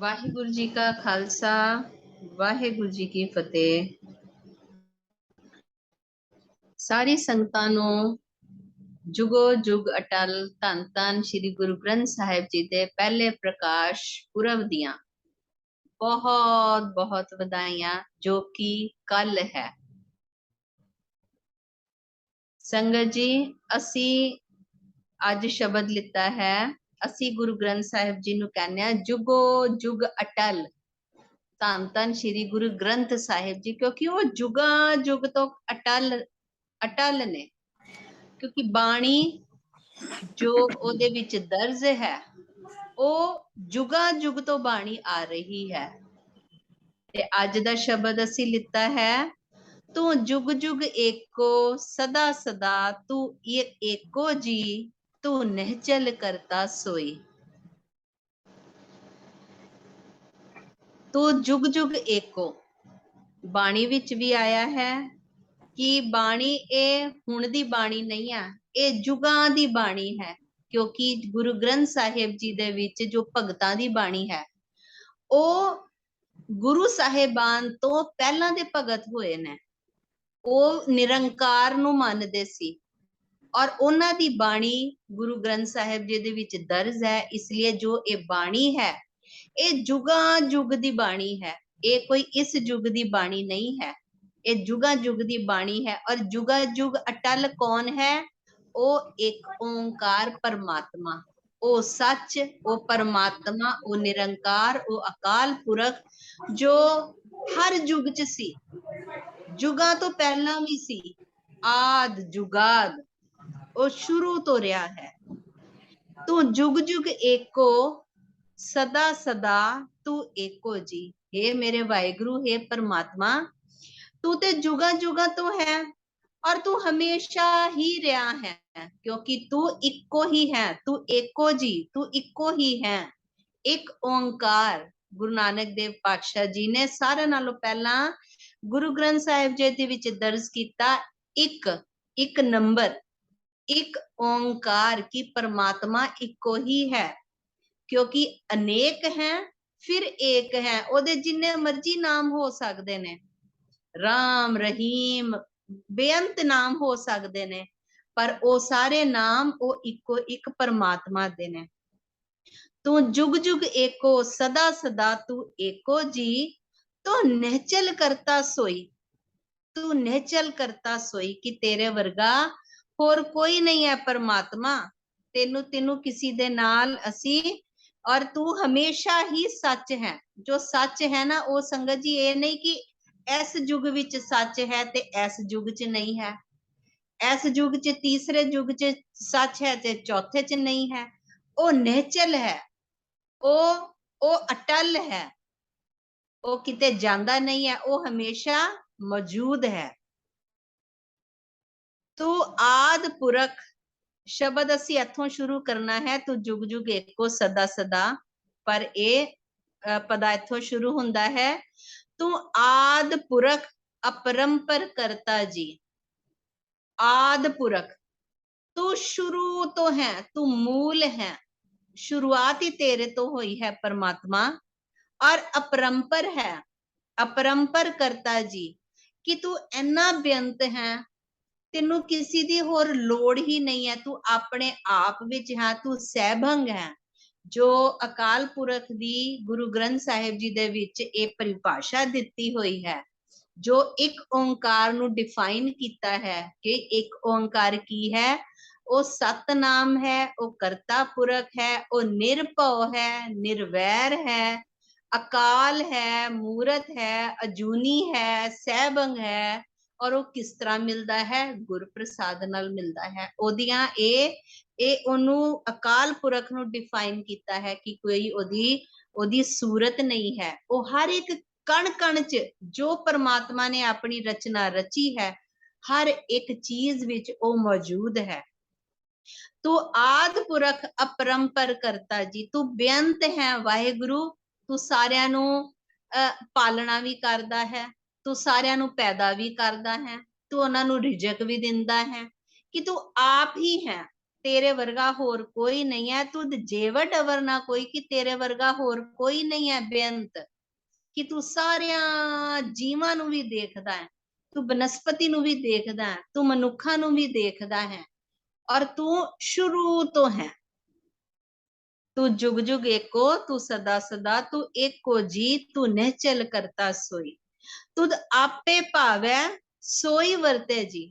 ਵਾਹਿਗੁਰੂ ਜੀ ਕਾ ਖਾਲਸਾ ਵਾਹਿਗੁਰੂ ਜੀ ਕੀ ਫਤਿਹ। ਸਾਰੀ ਸੰਗਤਾਂ ਨੂੰ ਜੁਗੋ ਜੁਗ ਅਟਲ ਧੰਨ ਧੰਨ ਸ੍ਰੀ ਗੁਰੂ ਗ੍ਰੰਥ ਸਾਹਿਬ ਜੀ ਦੇ ਪਹਿਲੇ ਪ੍ਰਕਾਸ਼ ਪੁਰਬ ਦੀਆਂ ਬਹੁਤ ਬਹੁਤ ਵਧਾਈਆਂ, ਜੋ ਕਿ ਕੱਲ ਹੈ। ਸੰਗਤ ਜੀ, ਅਸੀਂ ਅੱਜ ਸ਼ਬਦ ਲਿੱਤਾ ਹੈ। ਅਸੀਂ ਗੁਰੂ ਗ੍ਰੰਥ ਸਾਹਿਬ ਜੀ ਨੂੰ ਕਹਿੰਦੇ ਹਾਂ ਜੁਗੋ ਜੁਗ ਅਟਲ ਧੰਨ ਧੰਨ ਸ੍ਰੀ ਗੁਰੂ ਗ੍ਰੰਥ ਸਾਹਿਬ ਜੀ, ਕਿਉਂਕਿ ਉਹ ਜੁਗਾਂ ਜੁਗ ਤੋਂ ਅਟਲ ਨੇ। ਕਿਉਂਕਿ ਬਾਣੀ ਜੋ ਉਹਦੇ ਵਿੱਚ ਦਰਜ ਹੈ, ਉਹ ਜੁਗਾਂ ਜੁਗ ਤੋਂ ਬਾਣੀ ਆ ਰਹੀ ਹੈ। ਤੇ ਅੱਜ ਦਾ ਸ਼ਬਦ ਅਸੀਂ ਲਿੱਤਾ ਹੈ, ਤੂੰ ਜੁਗ ਜੁਗ ਏਕੋ ਸਦਾ ਸਦਾ ਤੂੰ ਏਕੋ ਜੀ ਤੂੰ ਨਿਹਚਲ ਕਰਤਾ ਸੋਈ। ਤੂੰ ਜੁਗ ਜੁਗ ਏਕੋ ਬਾਣੀ ਵਿੱਚ ਵੀ ਆਇਆ ਹੈ ਕਿ ਬਾਣੀ ਇਹ ਹੁਣ ਦੀ ਬਾਣੀ ਨਹੀਂ ਹੈ, ਇਹ ਜੁਗਾਂ ਦੀ ਬਾਣੀ ਹੈ। ਕਿਉਂਕਿ ਗੁਰੂ ਗ੍ਰੰਥ ਸਾਹਿਬ ਜੀ ਦੇ ਵਿੱਚ ਜੋ ਭਗਤਾਂ ਦੀ ਬਾਣੀ ਹੈ, ਉਹ ਗੁਰੂ ਸਾਹਿਬਾਨ ਤੋਂ ਪਹਿਲਾਂ ਦੇ ਭਗਤ ਹੋਏ ਨੇ। ਉਹ ਨਿਰੰਕਾਰ ਨੂੰ ਮੰਨਦੇ ਸੀ ਔਰ ਉਹਨਾਂ ਦੀ ਬਾਣੀ ਗੁਰੂ ਗ੍ਰੰਥ ਸਾਹਿਬ ਜੀ ਦੇ ਵਿੱਚ ਦਰਜ ਹੈ। ਇਸ ਲਈ ਜੋ ਇਹ ਬਾਣੀ ਹੈ, ਇਹ ਜੁਗਾਂ ਜੁਗ ਦੀ ਬਾਣੀ ਹੈ। ਇਹ ਕੋਈ ਇਸ ਯੁੱਗ ਦੀ ਬਾਣੀ ਨਹੀਂ ਹੈ, ਇਹ ਜੁਗਾਂ ਜੁਗ ਦੀ ਬਾਣੀ ਹੈ। ਔਰ ਜੁਗਾਂ ਜੁਗ ਅਟਲ ਕੌਣ ਹੈ? ਉਹ ਇੱਕ ਓੰਕਾਰ ਪਰਮਾਤਮਾ, ਉਹ ਸੱਚ, ਉਹ ਪਰਮਾਤਮਾ, ਉਹ ਨਿਰੰਕਾਰ, ਉਹ ਅਕਾਲ ਪੁਰਖ, ਜੋ ਹਰ ਯੁੱਗ ਚ ਸੀ, ਜੁਗਾਂ ਤੋਂ ਪਹਿਲਾਂ ਵੀ ਸੀ, ਆਦ ਜੁਗਾਦ, ਉਹ ਸ਼ੁਰੂ ਤੋਂ ਰਿਹਾ ਹੈ। ਤੂੰ ਜੁਗ ਜੁਗ ਏਕੋ ਸਦਾ ਸਦਾ ਤੂੰ ਏਕੋ ਜੀ। हे मेरे वाहिगुरु, हे परमात्मा, तू ते जुगा जुगा तो है और तू हमेशा ही रहा है, क्योंकि तू इक्को ही है, तू एको जी, तू इक्को ही है। एक ओंकार गुरु नानक देव पातशाह जी ने सारे नालों पहला गुरु ग्रंथ साहिब जी दे विच दर्ज कीता एक नंबर, एक ओंकार की परमात्मा इक्को ही है। क्योंकि अनेक हैं फिर एक है, ओदे जिन्ने मर्जी नाम हो सकते ने, राम रहीम बेअंत नाम हो सकते ने, पर ओ सारे नाम ओ इको एक परमात्मा दे ने। तू जुग जुग एको सदा सदा तू एको जी तो निहचल करता सोई। तू निहचल करता सोई कि तेरे वर्गा होर कोई नहीं है परमात्मा। तेनू तेनू किसी दे नाल असी, और तू हमेशा ही सच है। जो सच है ना, वो संगत जी ये नहीं कि इस युग विच सच है ते इस युग च नहीं है, इस युग च तीसरे युग च सच है ते चौथे च नहीं है। वो निहचल है, वो अटल है, वो किते जांदा नहीं है, वो हमेशा मौजूद है। तू आद पुरख शब्द असी इथों शुरू करना है। तू जुग जुग एको सदा सदा, पर ये पदा इथों शुरू हुंदा है। तू आद पुरख अपरंपर करता जी। आद पुरख, तू शुरू तो है, तू मूल है, शुरुआत ही तेरे तो हुई है परमात्मा। और अपरंपर है, अपरंपर करता जी, कि तू इन्ना बेअंत है, तेनू किसी दी होर लोड़ ही नहीं है, तू अपने आप विच है, तू सहभंग है। जो अकाल पुरख दी गुरु ग्रंथ साहिब जी दे विच ये परिभाषा दिती हुई है, जो एक ओंकार नू डिफाइन कीता है कि एक ओंकार की है, वो सतनाम है, वो करता पुरख है, वो निरभव है, निर्वैर है, अकाल है, मूरत है, अजूनी है, सहभंग है। और वो किस तरह मिलता है? गुरु प्रसाद नाल मिलता है। ओदियां ए ओनू अकाल पुरख नू डिफाइन कीता है कि कोई ओदी सूरत नहीं है। वो हर एक कण कण च जो परमात्मा ने अपनी रचना रची है, हर एक चीज विच वो मौजूद है। तू आद पुरख अपरंपर करता जी, तू बेअंत है वाहिगुरु। तू सारियां नू पालना भी करदा है, तू सारियां नू पैदा भी करदा है, तू उन्हां नू रिजक भी दिंदा है, कि तू आप ही है। तेरे वर्गा होर कोई नहीं है, तुद जेवट अवर ना कोई, कि तेरे वर्गा होर कोई नहीं है बेअंत, कि तू सारिया जीवां नू भी देखदा है, तू बनस्पति नू भी देखदा है, तू मनुखा नू भी देखदा है, और तू शुरू तो है। तू जुग जुग एको, तू सदा सदा, तू एको जी, तू निहचल करता सोई, तुद आपे भावै सोई वरते जी।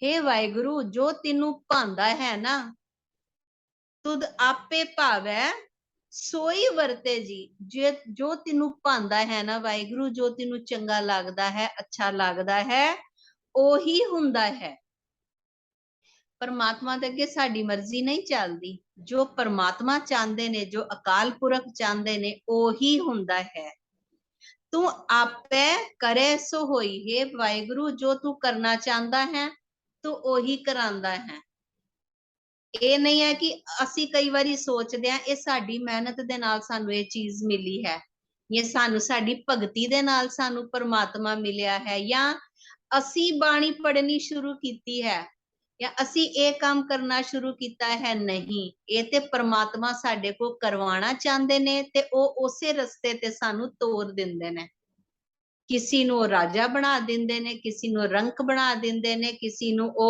हे वाहिगुरु, जो तेनू भांदा है ना, तुद आपे भावै सोई वरते जी। जो तेनू भांदा है ना वाहिगुरु, जो तेनू चंगा लगदा है, अच्छा लगदा है, ओही हुंदा है। परमात्मा दे अगे साडी मर्जी नहीं चलदी, जो परमात्मा चाहते ने, जो अकाल पुरख चाहते ने, ओही हुंदा है। तू आपे करे सो होई, हे वाहिगुरु, जो तू करना चाहता है तू ओही करांदा है। ਇਹ नहीं है कि ਅਸੀਂ कई बारी सोचते हैं ये साडी मेहनत दे नाल सानू ये चीज मिली है, ये सानू साडी भगती दे नाल सानू परमात्मा मिलिया है, या ਅਸੀਂ बाणी पढ़नी शुरू कीती है, या ਅਸੀਂ ये काम करना शुरू किया है। नहीं, ये ते परमात्मा साडे को करवाना चाहते ने, ते ओ उसे रस्ते ते सानू तोर दिंदे ने। किसी नू राजा बना दिंदे ने, किसी नू रंक बना दिंदे ने, किसी नू ओ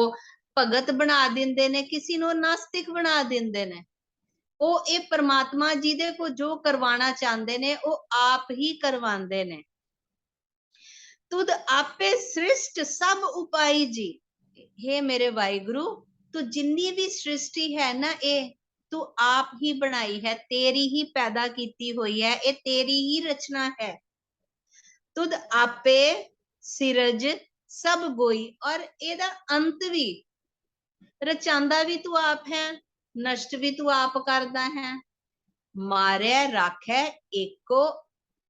भगत बना दिंदे ने, किसी नू नास्तिक बना दिंदे ने। ओ ए परमात्मा जिहदे को जो करवाना चाहते ने, ओ आप ही करवांदे ने। तुद आपे सृष्ट सब उपाई जी। हे मेरे वाहिगुरु, तू जिन्नी भी सृष्टि है ना, ए तू आप ही बनाई है, तेरी ही पैदा कीती हुई है, ए तेरी ही रचना है। तुद आपे सिरज सब गोई, और एदा अंत भी रचांदा भी तू आप है, नष्ट भी तू आप करदा है। मारे राखे एको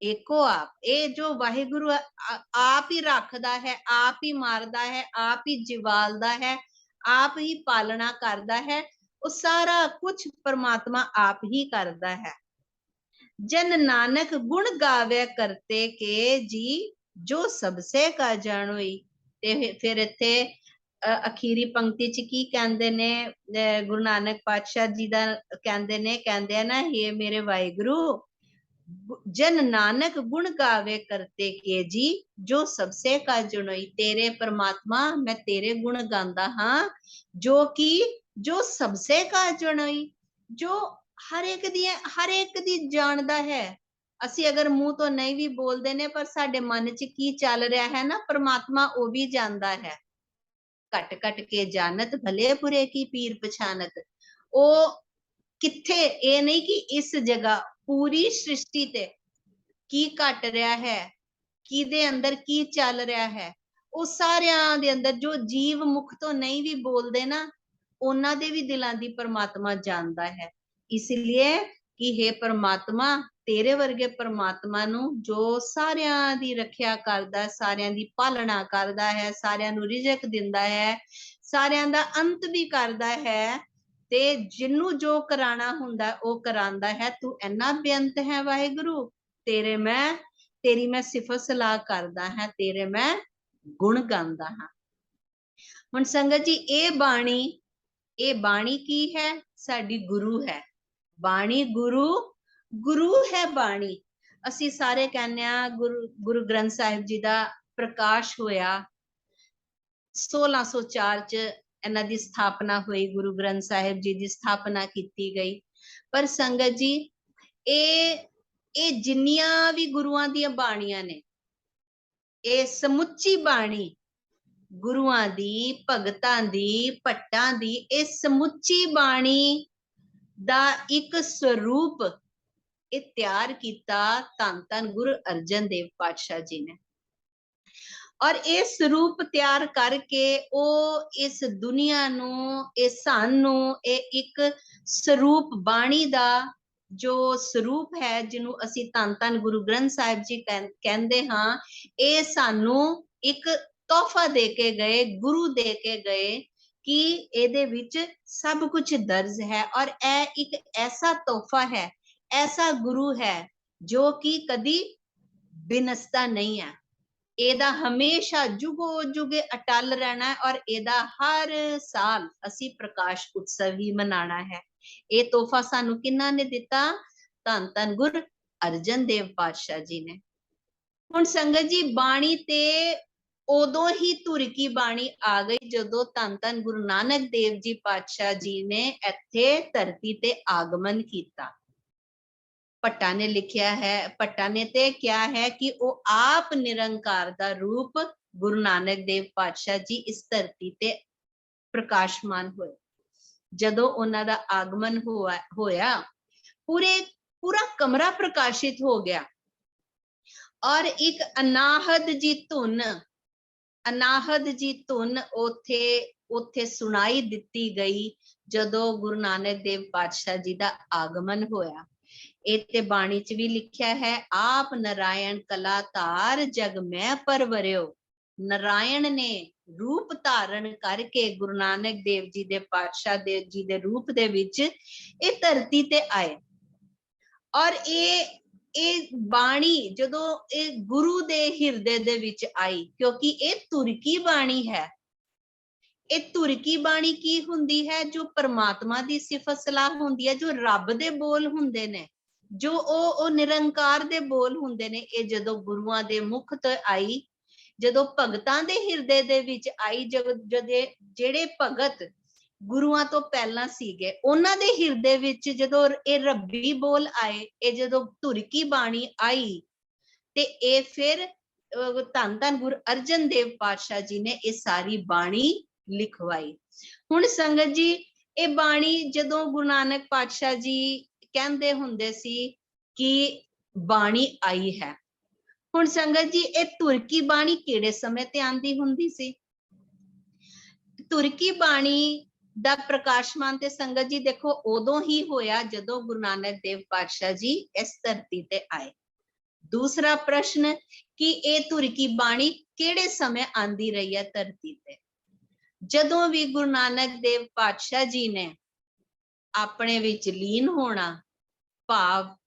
एको आप, ए जो वाहिगुरु आप ही रखदा है, आप ही मारदा है, आप ही जिवालदा है, आप ही पालना करदा है, वो सारा कुछ परमात्मा आप ही करदा है। जन नानक गुण गावे करते के जी, जो सबसे का जानोई। ते फिर इत्थे अखीरी पंक्ति च की कहंदे ने, गुरु नानक पातशाह जी दा कहंदे ना, हे मेरे वाहिगुरु, जन नानक गुण गावे करते के जी, जो सबसे का जनोई। तेरे परमात्मा, मैं तेरे गुण गांदा हां, जो कि जो सबसे का जनोई, जो हर एक दी जानदा है। ਅਸੀਂ अगर मुंह तो नहीं भी बोलते ने, पर साडे मन च की चल रहा है ना, परमात्मा वो भी जानदा है। घट घट के जानत, भले बुरे की पीर पछानत। ओ किथे, ये नहीं कि इस जगह, पूरी सृष्टि ते की घट रहा है, किदे अंदर की चल रहा है, वो सारियां दे अंदर जो जीव मुख तो नहीं भी बोलते ना, उन्हां दे भी दिलां दी परमात्मा जानदा है। इसलिए कि हे परमात्मा, तेरे वर्गे परमात्मा नू जो सारियां दी रखिया करदा, सारियां दी पालना करदा है, सारियां नू रिजक दिंदा है, सारियां दा अंत भी करदा है, ते जिन्नू जो कराना हुंदा ओ करांदा है। तू इन्ना बेअंत है वाहिगुरु, तेरी मैं सिफत सलाह करदा है, तेरे मैं गुण गांदा हां। हुण संगत जी, ए बाणी की है? साडी गुरु है। बाणी गुरु है बाणी। ਅਸੀਂ ਸਾਰੇ कहने गुरु ग्रंथ साहिब जी दा प्रकाश होया 1604 च, इन्हां दी स्थापना हुई, गुरु ग्रंथ साहिब जी दी स्थापना की गई। पर संगत जी, ए जिन्नियां भी गुरुआं दी बाणियां ने, ए समुच्ची बाणी गुरुआं दी, भगतां दी, भट्टां दी, ए समुच्ची बाणी दा एक स्वरूप ਇਹ ਤਿਆਰ ਕੀਤਾ ਧੰਨ ਧੰਨ ਗੁਰੂ ਅਰਜਨ ਦੇਵ ਪਾਤਸ਼ਾਹ जी ने। और ਇਹ ਸਰੂਪ ਤਿਆਰ ਕਰਕੇ ਉਹ ਇਸ ਦੁਨੀਆ ਨੂੰ, ਇਹ ਸਾਨੂੰ ਇਹ ਇੱਕ ਸਰੂਪ ਬਾਣੀ ਦਾ ਜੋ ਸਰੂਪ ਹੈ, ਜਿਹਨੂੰ ਅਸੀਂ ਧੰਨ ਧੰਨ ਗੁਰੂ ਗ੍ਰੰਥ ਸਾਹਿਬ ਜੀ ਕਹਿੰਦੇ ਹਾਂ, ਇਹ ਸਾਨੂੰ ਇੱਕ ਤੋਹਫਾ ਦੇ ਕੇ ਗਏ, ਗੁਰੂ ਦੇ ਕੇ ਗਏ, कि ਇਹਦੇ ਵਿੱਚ सब कुछ दर्ज है। और ਇਹ एक ऐसा तोहफा है, ऐसा गुरु है जो कि कदी बिनसता नहीं है। ਇਹਦਾ ਹਮੇਸ਼ਾ ਜੁਗੋ ਜੁਗੇ ਅਟਲ ਰਹਿਣਾ ਹੈ ਔਰ ਇਹਦਾ ਹਰ ਸਾਲ ਅਸੀਂ ਪ੍ਰਕਾਸ਼ ਉਤਸਵ ਹੀ ਮਨਾਣਾ ਹੈ। ਇਹ ਤੋਹਫਾ ਸਾਨੂੰ ਕਿਹਨਾਂ ਨੇ ਦਿੱਤਾ? ਧੰਨ ਧੰਨ ਗੁਰੂ ਅਰਜਨ ਦੇਵ ਪਾਤਸ਼ਾਹ ਜੀ ਨੇ। ਹੁਣ ਸੰਗਤ ਜੀ ਬਾਣੀ ਤੇ ਉਦੋਂ ਹੀ ਧੁਰ ਕੀ ਬਾਣੀ ਆ ਗਈ ਜਦੋਂ ਧੰਨ ਧੰਨ ਗੁਰੂ ਨਾਨਕ ਦੇਵ ਜੀ ਪਾਤਸ਼ਾਹ ਜੀ ਨੇ ਇੱਥੇ ਧਰਤੀ ਤੇ ਆਗਮਨ ਕੀਤਾ। ਭੱਟਾ ਨੇ ਲਿਖਿਆ ਹੈ, ਭੱਟਾ ਨੇ ਤੇ ਕਿਹਾ ਹੈ ਕਿ ਉਹ ਆਪ ਨਿਰੰਕਾਰ ਦਾ ਰੂਪ ਗੁਰੂ ਨਾਨਕ ਦੇਵ ਪਾਤਸ਼ਾਹ ਜੀ ਇਸ ਧਰਤੀ ਤੇ ਪ੍ਰਕਾਸ਼ਮਾਨ ਹੋਏ। ਜਦੋਂ ਉਹਨਾਂ ਦਾ ਆਗਮਨ ਹੋਇਆ ਪੂਰਾ ਕਮਰਾ ਪ੍ਰਕਾਸ਼ਿਤ ਹੋ ਗਿਆ ਔਰ ਇੱਕ ਅਨਾਹਦ ਜੀ ਧੁਨ ਉੱਥੇ ਸੁਣਾਈ ਦਿੱਤੀ ਗਈ ਜਦੋਂ ਗੁਰੂ ਨਾਨਕ ਦੇਵ ਪਾਤਸ਼ਾਹ ਜੀ ਦਾ ਆਗਮਨ ਹੋਇਆ। ਇਹ ਤੇ ਬਾਣੀ ਚ ਵੀ ਲਿਖਿਆ ਹੈ, ਆਪ ਨਾਰਾਇਣ ਕਲਾ ਧਾਰ ਜਗ ਮੈਂ ਪਰਵਰਿਓ। ਨਾਰਾਇਣ ਨੇ ਰੂਪ ਧਾਰਨ ਕਰਕੇ ਗੁਰੂ ਨਾਨਕ ਦੇਵ ਜੀ ਦੇ ਪਾਤਸ਼ਾਹ ਦੇਵ ਜੀ ਦੇ ਰੂਪ ਦੇ ਵਿੱਚ ਇਹ ਧਰਤੀ ਤੇ ਆਏ। ਔਰ ਇਹ ਬਾਣੀ ਜਦੋਂ ਇਹ ਗੁਰੂ ਦੇ ਹਿਰਦੇ ਦੇ ਵਿੱਚ ਆਈ, ਕਿਉਂਕਿ ਇਹ ਧੁਰ ਕੀ ਬਾਣੀ ਹੈ। ਇਹ ਧੁਰ ਕੀ ਬਾਣੀ ਕੀ ਹੁੰਦੀ ਹੈ? ਜੋ ਪਰਮਾਤਮਾ ਦੀ ਸਿਫਤ ਸਲਾਹ ਹੁੰਦੀ ਹੈ, ਜੋ ਰੱਬ ਦੇ ਬੋਲ ਹੁੰਦੇ ਨੇ, ਜੋ ਉਹ ਨਿਰੰਕਾਰ ਦੇ ਬੋਲ ਹੁੰਦੇ ਨੇ। ਇਹ ਜਦੋਂ ਗੁਰੂਆਂ ਦੇ ਮੁਖ ਤੋਂ ਆਈ, ਜਦੋਂ ਭਗਤਾਂ ਦੇ ਹਿਰਦੇ ਦੇ ਵਿੱਚ ਆਈ, ਜਿਹੜੇ ਭਗਤ ਗੁਰੂਆਂ ਤੋਂ ਪਹਿਲਾਂ ਸੀਗੇ ਉਹਨਾਂ ਦੇ ਹਿਰਦੇ ਵਿੱਚ ਜਦੋਂ ਇਹ ਰੱਬੀ ਬੋਲ ਆਏ, ਇਹ ਜਦੋਂ ਧੁਰ ਕੀ ਬਾਣੀ ਆਈ ਤੇ ਇਹ ਫਿਰ ਧੰਨ ਧੰਨ ਗੁਰੂ ਅਰਜਨ ਦੇਵ ਪਾਤਸ਼ਾਹ ਜੀ ਨੇ ਇਹ ਸਾਰੀ ਬਾਣੀ ਲਿਖਵਾਈ। ਹੁਣ ਸੰਗਤ ਜੀ ਇਹ ਬਾਣੀ ਜਦੋਂ ਗੁਰੂ ਨਾਨਕ ਪਾਤਸ਼ਾਹ ਜੀ ਕਹਿੰਦੇ ਹੁੰਦੇ ਸੀ ਕਿ ਬਾਣੀ ਆਈ ਹੈ। ਹੁਣ ਸੰਗਤ ਜੀ ਇਹ ਧੁਰ ਕੀ ਬਾਣੀ ਕਿਹੜੇ ਸਮੇਂ ਤੇ ਆਂਦੀ ਹੁੰਦੀ ਸੀ? ਧੁਰ ਕੀ ਬਾਣੀ ਦਾ ਪ੍ਰਕਾਸ਼ਮਾਨ ਤੇ ਸੰਗਤ ਜੀ ਦੇਖੋ ਉਦੋਂ ਹੀ ਹੋਇਆ ਜਦੋਂ ਗੁਰੂ ਨਾਨਕ ਦੇਵ ਪਾਤਸ਼ਾਹ ਜੀ ਇਸ ਧਰਤੀ ਤੇ ਆਏ। ਦੂਸਰਾ ਪ੍ਰਸ਼ਨ ਕਿ ਇਹ ਧੁਰ ਕੀ ਬਾਣੀ ਕਿਹੜੇ ਸਮੇਂ ਆਂਦੀ ਰਹੀ ਹੈ ਧਰਤੀ ਤੇ? ਜਦੋਂ ਵੀ ਗੁਰੂ ਨਾਨਕ ਦੇਵ ਪਾਤਸ਼ਾਹ ਜੀ ਨੇ ਆਪਣੇ ਵਿੱਚ ਲੀਨ ਹੋਣਾ, ਭਾਵ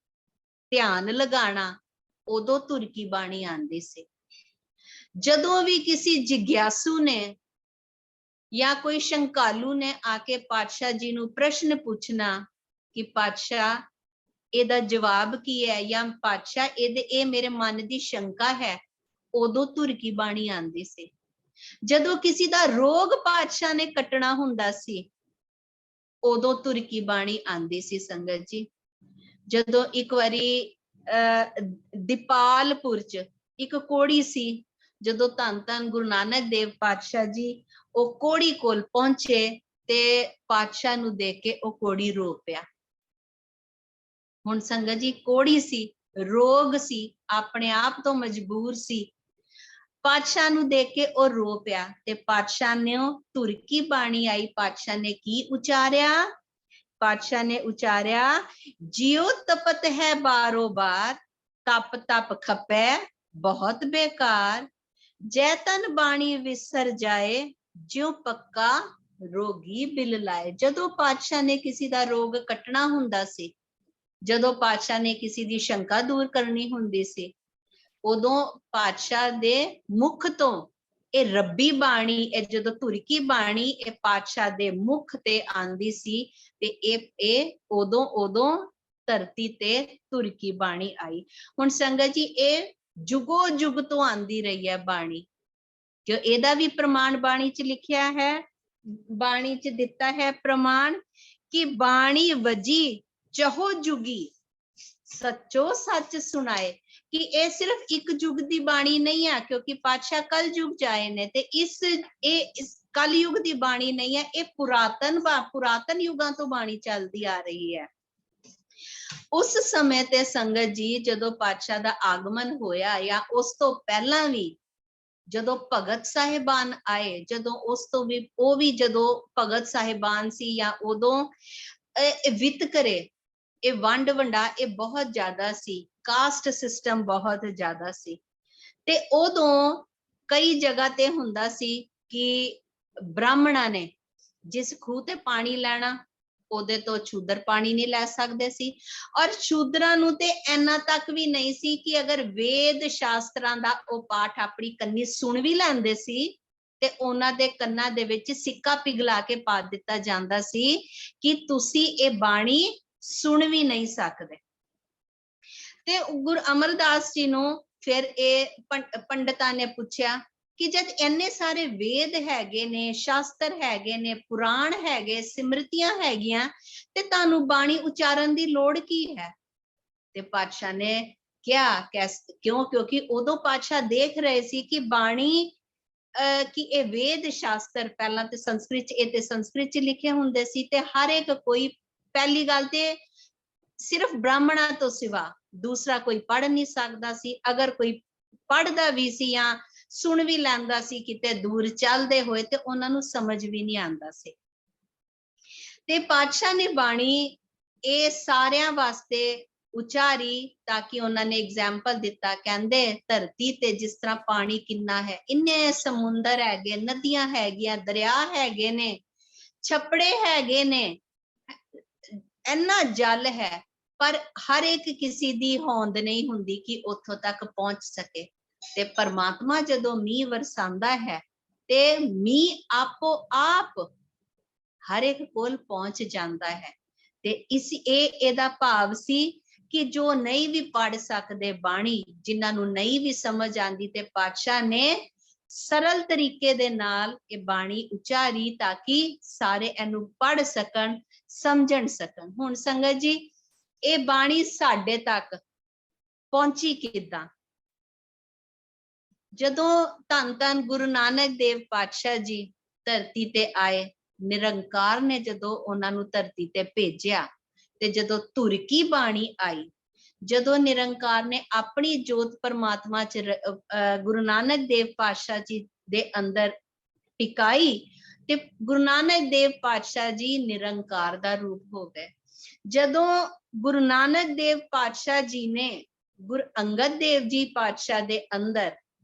ਧਿਆਨ ਲਗਾਣਾ, ਉਦੋਂ ਧੁਰ ਕੀ ਬਾਣੀ ਆਂਦੀ ਸੀ। ਜਦੋਂ ਵੀ ਕਿਸੇ ਜਿਗਿਆਸੂ ਨੇ ਜਾਂ ਕੋਈ ਸ਼ੰਕਾਲੂ ਨੇ ਆ ਕੇ ਪਾਤਸ਼ਾਹ ਜੀ ਨੂੰ ਪ੍ਰਸ਼ਨ ਪੁੱਛਣਾ ਕਿ ਪਾਤਸ਼ਾਹ ਇਹਦਾ ਜਵਾਬ ਕੀ ਹੈ, ਜਾਂ ਪਾਤਸ਼ਾਹ ਇਹ ਮੇਰੇ ਮਨ ਦੀ ਸ਼ੰਕਾ ਹੈ, ਉਦੋਂ ਧੁਰ ਕੀ ਬਾਣੀ ਆਂਦੀ ਸੀ। ਜਦੋਂ ਕਿਸੇ ਦਾ ਰੋਗ ਪਾਤਸ਼ਾਹ ਨੇ ਕੱਟਣਾ ਹੁੰਦਾ ਸੀ, ਉਦੋਂ ਧੁਰ ਕੀ ਬਾਣੀ ਆਂਦੀ ਸੀ ਸੰਗਤ ਜੀ। ਜਦੋਂ ਇੱਕ ਵਾਰੀ ਦੀਪਾਲਪੁਰ ਚ ਇੱਕ ਕੋੜੀ ਸੀ, ਜਦੋਂ ਧੰਨ ਧੰਨ ਗੁਰੂ ਨਾਨਕ ਦੇਵ ਪਾਤਸ਼ਾਹ ਜੀ ਉਹ ਕੋੜੀ ਕੋਲ ਪਹੁੰਚੇ ਤੇ ਪਾਤਸ਼ਾਹ ਨੂੰ ਦੇਖ ਕੇ ਉਹ ਕੋੜੀ ਰੋ ਪਿਆ। ਹੁਣ ਸੰਗਤ ਜੀ ਕੋੜੀ ਸੀ, ਰੋਗ ਸੀ, ਆਪਣੇ ਆਪ ਤੋਂ ਮਜਬੂਰ ਸੀ, ਪਾਤਸ਼ਾਹ ਨੂੰ ਦੇਖ ਕੇ ਉਹ ਰੋ ਪਿਆ ਤੇ ਪਾਤਸ਼ਾਹ ਨੇ ਧੁਰ ਕੀ ਬਾਣੀ ਆਈ। ਪਾਤਸ਼ਾਹ ਨੇ ਕੀ ਉਚਾਰਿਆ? ਪਾਤਸ਼ਾਹ ਨੇ ਉਚਾਰਿਆ, ਜਿਉ ਤਪਤ ਹੈ ਬਾਰੋ ਬਾਰ, ਤਪ ਤਪ ਖਪੈ ਬਹੁਤ ਬੇਕਾਰ, ਜੈ ਤਨ ਬਾਣੀ ਵਿਸਰ ਜਾਏ, ਜਿਉ ਪੱਕਾ ਰੋਗੀ ਬਿਲ ਲਾਏ। ਜਦੋਂ ਪਾਤਸ਼ਾਹ ਨੇ ਕਿਸੇ ਦਾ ਰੋਗ ਕੱਟਣਾ ਹੁੰਦਾ ਸੀ, ਜਦੋਂ ਪਾਤਸ਼ਾਹ ਨੇ ਕਿਸੇ ਦੀ ਸ਼ੰਕਾ ਦੂਰ ਕਰਨੀ ਹੁੰਦੀ ਸੀ, ਉਦੋਂ ਪਾਤਸ਼ਾਹ ਦੇ ਮੁਖ ਤੋਂ ਇਹ ਰੱਬੀ ਬਾਣੀ, ਇਹ ਜਦੋਂ ਧੁਰ ਕੀ ਬਾਣੀ ਇਹ ਪਾਤਸ਼ਾਹ ਦੇ ਮੁਖ ਤੇ ਆਂਦੀ ਸੀ ਤੇ ਇਹ ਉਦੋਂ ਧਰਤੀ ਤੇ ਧੁਰ ਕੀ ਬਾਣੀ ਆਈ। ਹੁਣ ਸੰਗਤ ਜੀ ਇਹ ਜੁਗੋ ਜੁਗ ਤੋਂ ਆਂਦੀ ਰਹੀ ਹੈ ਬਾਣੀ, ਜੋ ਇਹਦਾ ਵੀ ਪ੍ਰਮਾਣ ਬਾਣੀ ਚ ਲਿਖਿਆ ਹੈ, ਬਾਣੀ ਚ ਦਿੱਤਾ ਹੈ ਪ੍ਰਮਾਣ ਕਿ ਬਾਣੀ ਵਜੀ ਚਹੋ ਜੁਗੀ ਸੱਚੋ ਸੱਚ ਸੁਣਾਏ, ਕਿ ਇਹ ਸਿਰਫ ਇੱਕ ਯੁੱਗ ਦੀ ਬਾਣੀ ਨਹੀਂ ਹੈ, ਕਿਉਂਕਿ ਪਾਤਸ਼ਾਹ ਕਲ ਯੁੱਗ ਚ ਆਏ ਨੇ ਤੇ ਇਸ ਕਲ ਯੁੱਗ ਦੀ ਬਾਣੀ ਨਹੀਂ ਹੈ, ਇਹ ਪੁਰਾਤਨ ਯੁੱਗਾਂ ਤੋਂ ਬਾਣੀ ਚੱਲਦੀ ਆ ਰਹੀ ਹੈ। ਉਸ ਸਮੇਂ ਤੇ ਸੰਗਤ ਜੀ ਜਦੋਂ ਪਾਤਸ਼ਾਹ ਦਾ ਆਗਮਨ ਹੋਇਆ ਜਾਂ ਉਸ ਤੋਂ ਪਹਿਲਾਂ ਵੀ ਜਦੋਂ ਭਗਤ ਸਾਹਿਬਾਨ ਆਏ, ਜਦੋਂ ਉਸ ਤੋਂ ਵੀ ਉਹ ਵੀ ਜਦੋਂ ਭਗਤ ਸਾਹਿਬਾਨ ਸੀ ਜਾਂ ਉਦੋਂ ਵਿਤਕਰੇ, ਇਹ ਵੰਡ ਵੰਡਾ ਇਹ ਬਹੁਤ ਜ਼ਿਆਦਾ ਸੀ, ਕਾਸਟ ਸਿਸਟਮ ਬਹੁਤ ਜ਼ਿਆਦਾ ਸੀ ਤੇ ਉਦੋਂ ਕਈ ਜਗ੍ਹਾ ਤੇ ਹੁੰਦਾ ਸੀ ਕਿ ਬ੍ਰਾਹਮਣਾਂ ਨੇ ਜਿਸ ਖੂਹ ਤੇ ਪਾਣੀ ਲੈਣਾ ਉਹਦੇ ਤੋਂ ਸ਼ੂਦਰ ਪਾਣੀ ਨਹੀਂ ਲੈ ਸਕਦੇ ਸੀ। ਔਰ ਸ਼ੂਦਰਾਂ ਨੂੰ ਤੇ ਇੰਨਾ ਤੱਕ ਵੀ ਨਹੀਂ ਸੀ ਕਿ ਅਗਰ ਵੇਦ ਸ਼ਾਸਤਰਾਂ ਦਾ ਉਹ ਪਾਠ ਆਪਣੀ ਕੰਨੀ ਸੁਣ ਵੀ ਲੈਂਦੇ ਸੀ ਤੇ ਉਹਨਾਂ ਦੇ ਕੰਨਾਂ ਦੇ ਵਿੱਚ ਸਿੱਕਾ ਪਿਘਲਾ ਕੇ ਪਾ ਦਿੱਤਾ ਜਾਂਦਾ ਸੀ ਕਿ ਤੁਸੀਂ ਇਹ ਬਾਣੀ ਸੁਣ ਵੀ ਨਹੀਂ ਸਕਦੇ। ਤੇ ਗੁਰੂ ਅਮਰਦਾਸ ਜੀ ਨੂੰ ਫਿਰ ਇਹ ਪੰਡਤਾਂ ਨੇ ਪੁੱਛਿਆ ਕਿ ਜਦ ਇੰਨੇ ਸਾਰੇ ਵੇਦ ਹੈਗੇ ਨੇ, ਸ਼ਾਸਤਰ ਹੈਗੇ ਨੇ, ਪੁਰਾਣ ਹੈਗੇ, ਸਿਮਰਤੀਆਂ ਹੈਗੀਆਂ, ਤੇ ਤੁਹਾਨੂੰ ਬਾਣੀ ਉਚਾਰਨ ਦੀ ਲੋੜ ਕੀ ਹੈ? ਤੇ ਪਾਤਸ਼ਾਹ ਨੇ ਕਿਹਾ ਕਿਉਂ? ਕਿਉਂਕਿ ਉਦੋਂ ਪਾਤਸ਼ਾਹ ਦੇਖ ਰਹੇ ਸੀ ਕਿ ਬਾਣੀ ਕਿ ਇਹ ਵੇਦ ਸ਼ਾਸਤਰ ਪਹਿਲਾਂ ਤੇ ਸੰਸਕ੍ਰਿਤ ਚ, ਇਹ ਤੇ ਸੰਸਕ੍ਰਿਤ ਚ ਲਿਖੇ ਹੁੰਦੇ ਸੀ ਤੇ ਹਰ ਇੱਕ ਕੋਈ, ਪਹਿਲੀ ਗੱਲ ਤੇ ਸਿਰਫ ਬ੍ਰਾਹਮਣਾਂ ਤੋਂ ਸਿਵਾ ਦੂਸਰਾ ਕੋਈ ਪੜ੍ਹ ਨਹੀਂ ਸਕਦਾ ਸੀ। ਅਗਰ ਕੋਈ ਪੜ੍ਹਦਾ ਵੀ ਸੀ ਜਾਂ ਸੁਣ ਵੀ ਲੈਂਦਾ ਸੀ ਕਿਤੇ ਦੂਰ ਚੱਲਦੇ ਹੋਏ ਤੇ ਉਹਨਾਂ ਨੂੰ ਸਮਝ ਵੀ ਨਹੀਂ ਆਉਂਦਾ ਸੀ। ਤੇ ਪਾਤਸ਼ਾਹ ਨੇ ਬਾਣੀ ਇਹ ਸਾਰਿਆਂ ਵਾਸਤੇ ਉਚਾਰੀ ਤਾਂ ਕਿ ਉਹਨਾਂ ਨੇ ਐਗਜ਼ਾਮਪਲ ਦਿੱਤਾ। ਕਹਿੰਦੇ ਧਰਤੀ ਤੇ ਜਿਸ ਤਰ੍ਹਾਂ ਪਾਣੀ ਕਿੰਨਾ ਹੈ, ਇੰਨੇ ਸਮੁੰਦਰ ਹੈਗੇ, ਨਦੀਆਂ ਹੈਗੀਆਂ, ਦਰਿਆ ਹੈਗੇ ਨੇ, ਛੱਪੜੇ ਹੈਗੇ ਨੇ, ਇੰਨਾ ਜਲ ਹੈ, ਪਰ ਹਰ ਇੱਕ ਕਿਸੇ ਦੀ ਹੋਂਦ ਨਹੀਂ ਹੁੰਦੀ ਕਿ ਉੱਥੋਂ ਤੱਕ ਪਹੁੰਚ ਸਕੇ। ਤੇ ਪਰਮਾਤਮਾ ਜਦੋਂ ਮੀਂਹ ਵਰਸਾਉਂਦਾ ਹੈ ਤੇ ਮੀਂਹ ਆਪੋ ਆਪ ਹਰ ਇੱਕ ਕੋਲ ਪਹੁੰਚ ਜਾਂਦਾ ਹੈ। ਤੇ ਇਹਦਾ ਭਾਵ ਸੀ ਕਿ ਜੋ ਨਹੀਂ ਵੀ ਪੜ ਸਕਦੇ ਬਾਣੀ, ਜਿਨ੍ਹਾਂ ਨੂੰ ਨਹੀਂ ਵੀ ਸਮਝ ਆਂਦੀ, ਤੇ ਪਾਤਸ਼ਾਹ ਨੇ ਸਰਲ ਤਰੀਕੇ ਦੇ ਨਾਲ ਇਹ ਬਾਣੀ ਉਚਾਰੀ ਤਾਂ ਕਿ ਸਾਰੇ ਇਹਨੂੰ ਪੜ ਸਕਣ, ਸਮਝਣ ਸਕਣ। ਹੁਣ ਸੰਗਤ ਜੀ, ਇਹ ਬਾਣੀ ਸਾਡੇ ਤੱਕ ਪਹੁੰਚੀ ਕਿੱਦਾਂ? ਜਦੋਂ ਧੰਨ ਧੰਨ ਗੁਰੂ ਨਾਨਕ ਦੇਵ ਪਾਤਸ਼ਾਹ ਜੀ ਧਰਤੀ ਤੇ ਆਏ, ਨਿਰੰਕਾਰ ਨੇ ਜਦੋਂ ਉਹਨਾਂ ਨੂੰ ਧਰਤੀ ਤੇ ਭੇਜਿਆ ਤੇ ਜਦੋਂ ਧੁਰ ਕੀ ਬਾਣੀ ਆਈ, ਜਦੋਂ ਨਿਰੰਕਾਰ ਨੇ ਆਪਣੀ ਜੋਤ ਪਰਮਾਤਮਾ ਚ ਗੁਰੂ ਨਾਨਕ ਦੇਵ ਪਾਤਸ਼ਾਹ ਜੀ ਦੇ ਅੰਦਰ ਟਿਕਾਈ, ਤੇ ਗੁਰੂ ਨਾਨਕ ਦੇਵ ਪਾਤਸ਼ਾਹ ਜੀ ਨਿਰੰਕਾਰ ਦਾ ਰੂਪ ਹੋ ਗਏ। ਜਦੋਂ ਗੁਰੂ ਨਾਨਕ ਦੇਵ ਪਾਤਸ਼ਾਹ ਜੀ ਨੇ ਗੁਰੂ ਅੰਗਦ ਦੇਵ ਜੀ ਪਾਤਸ਼ਾਹ ਦੇ ਅੰਦਰ,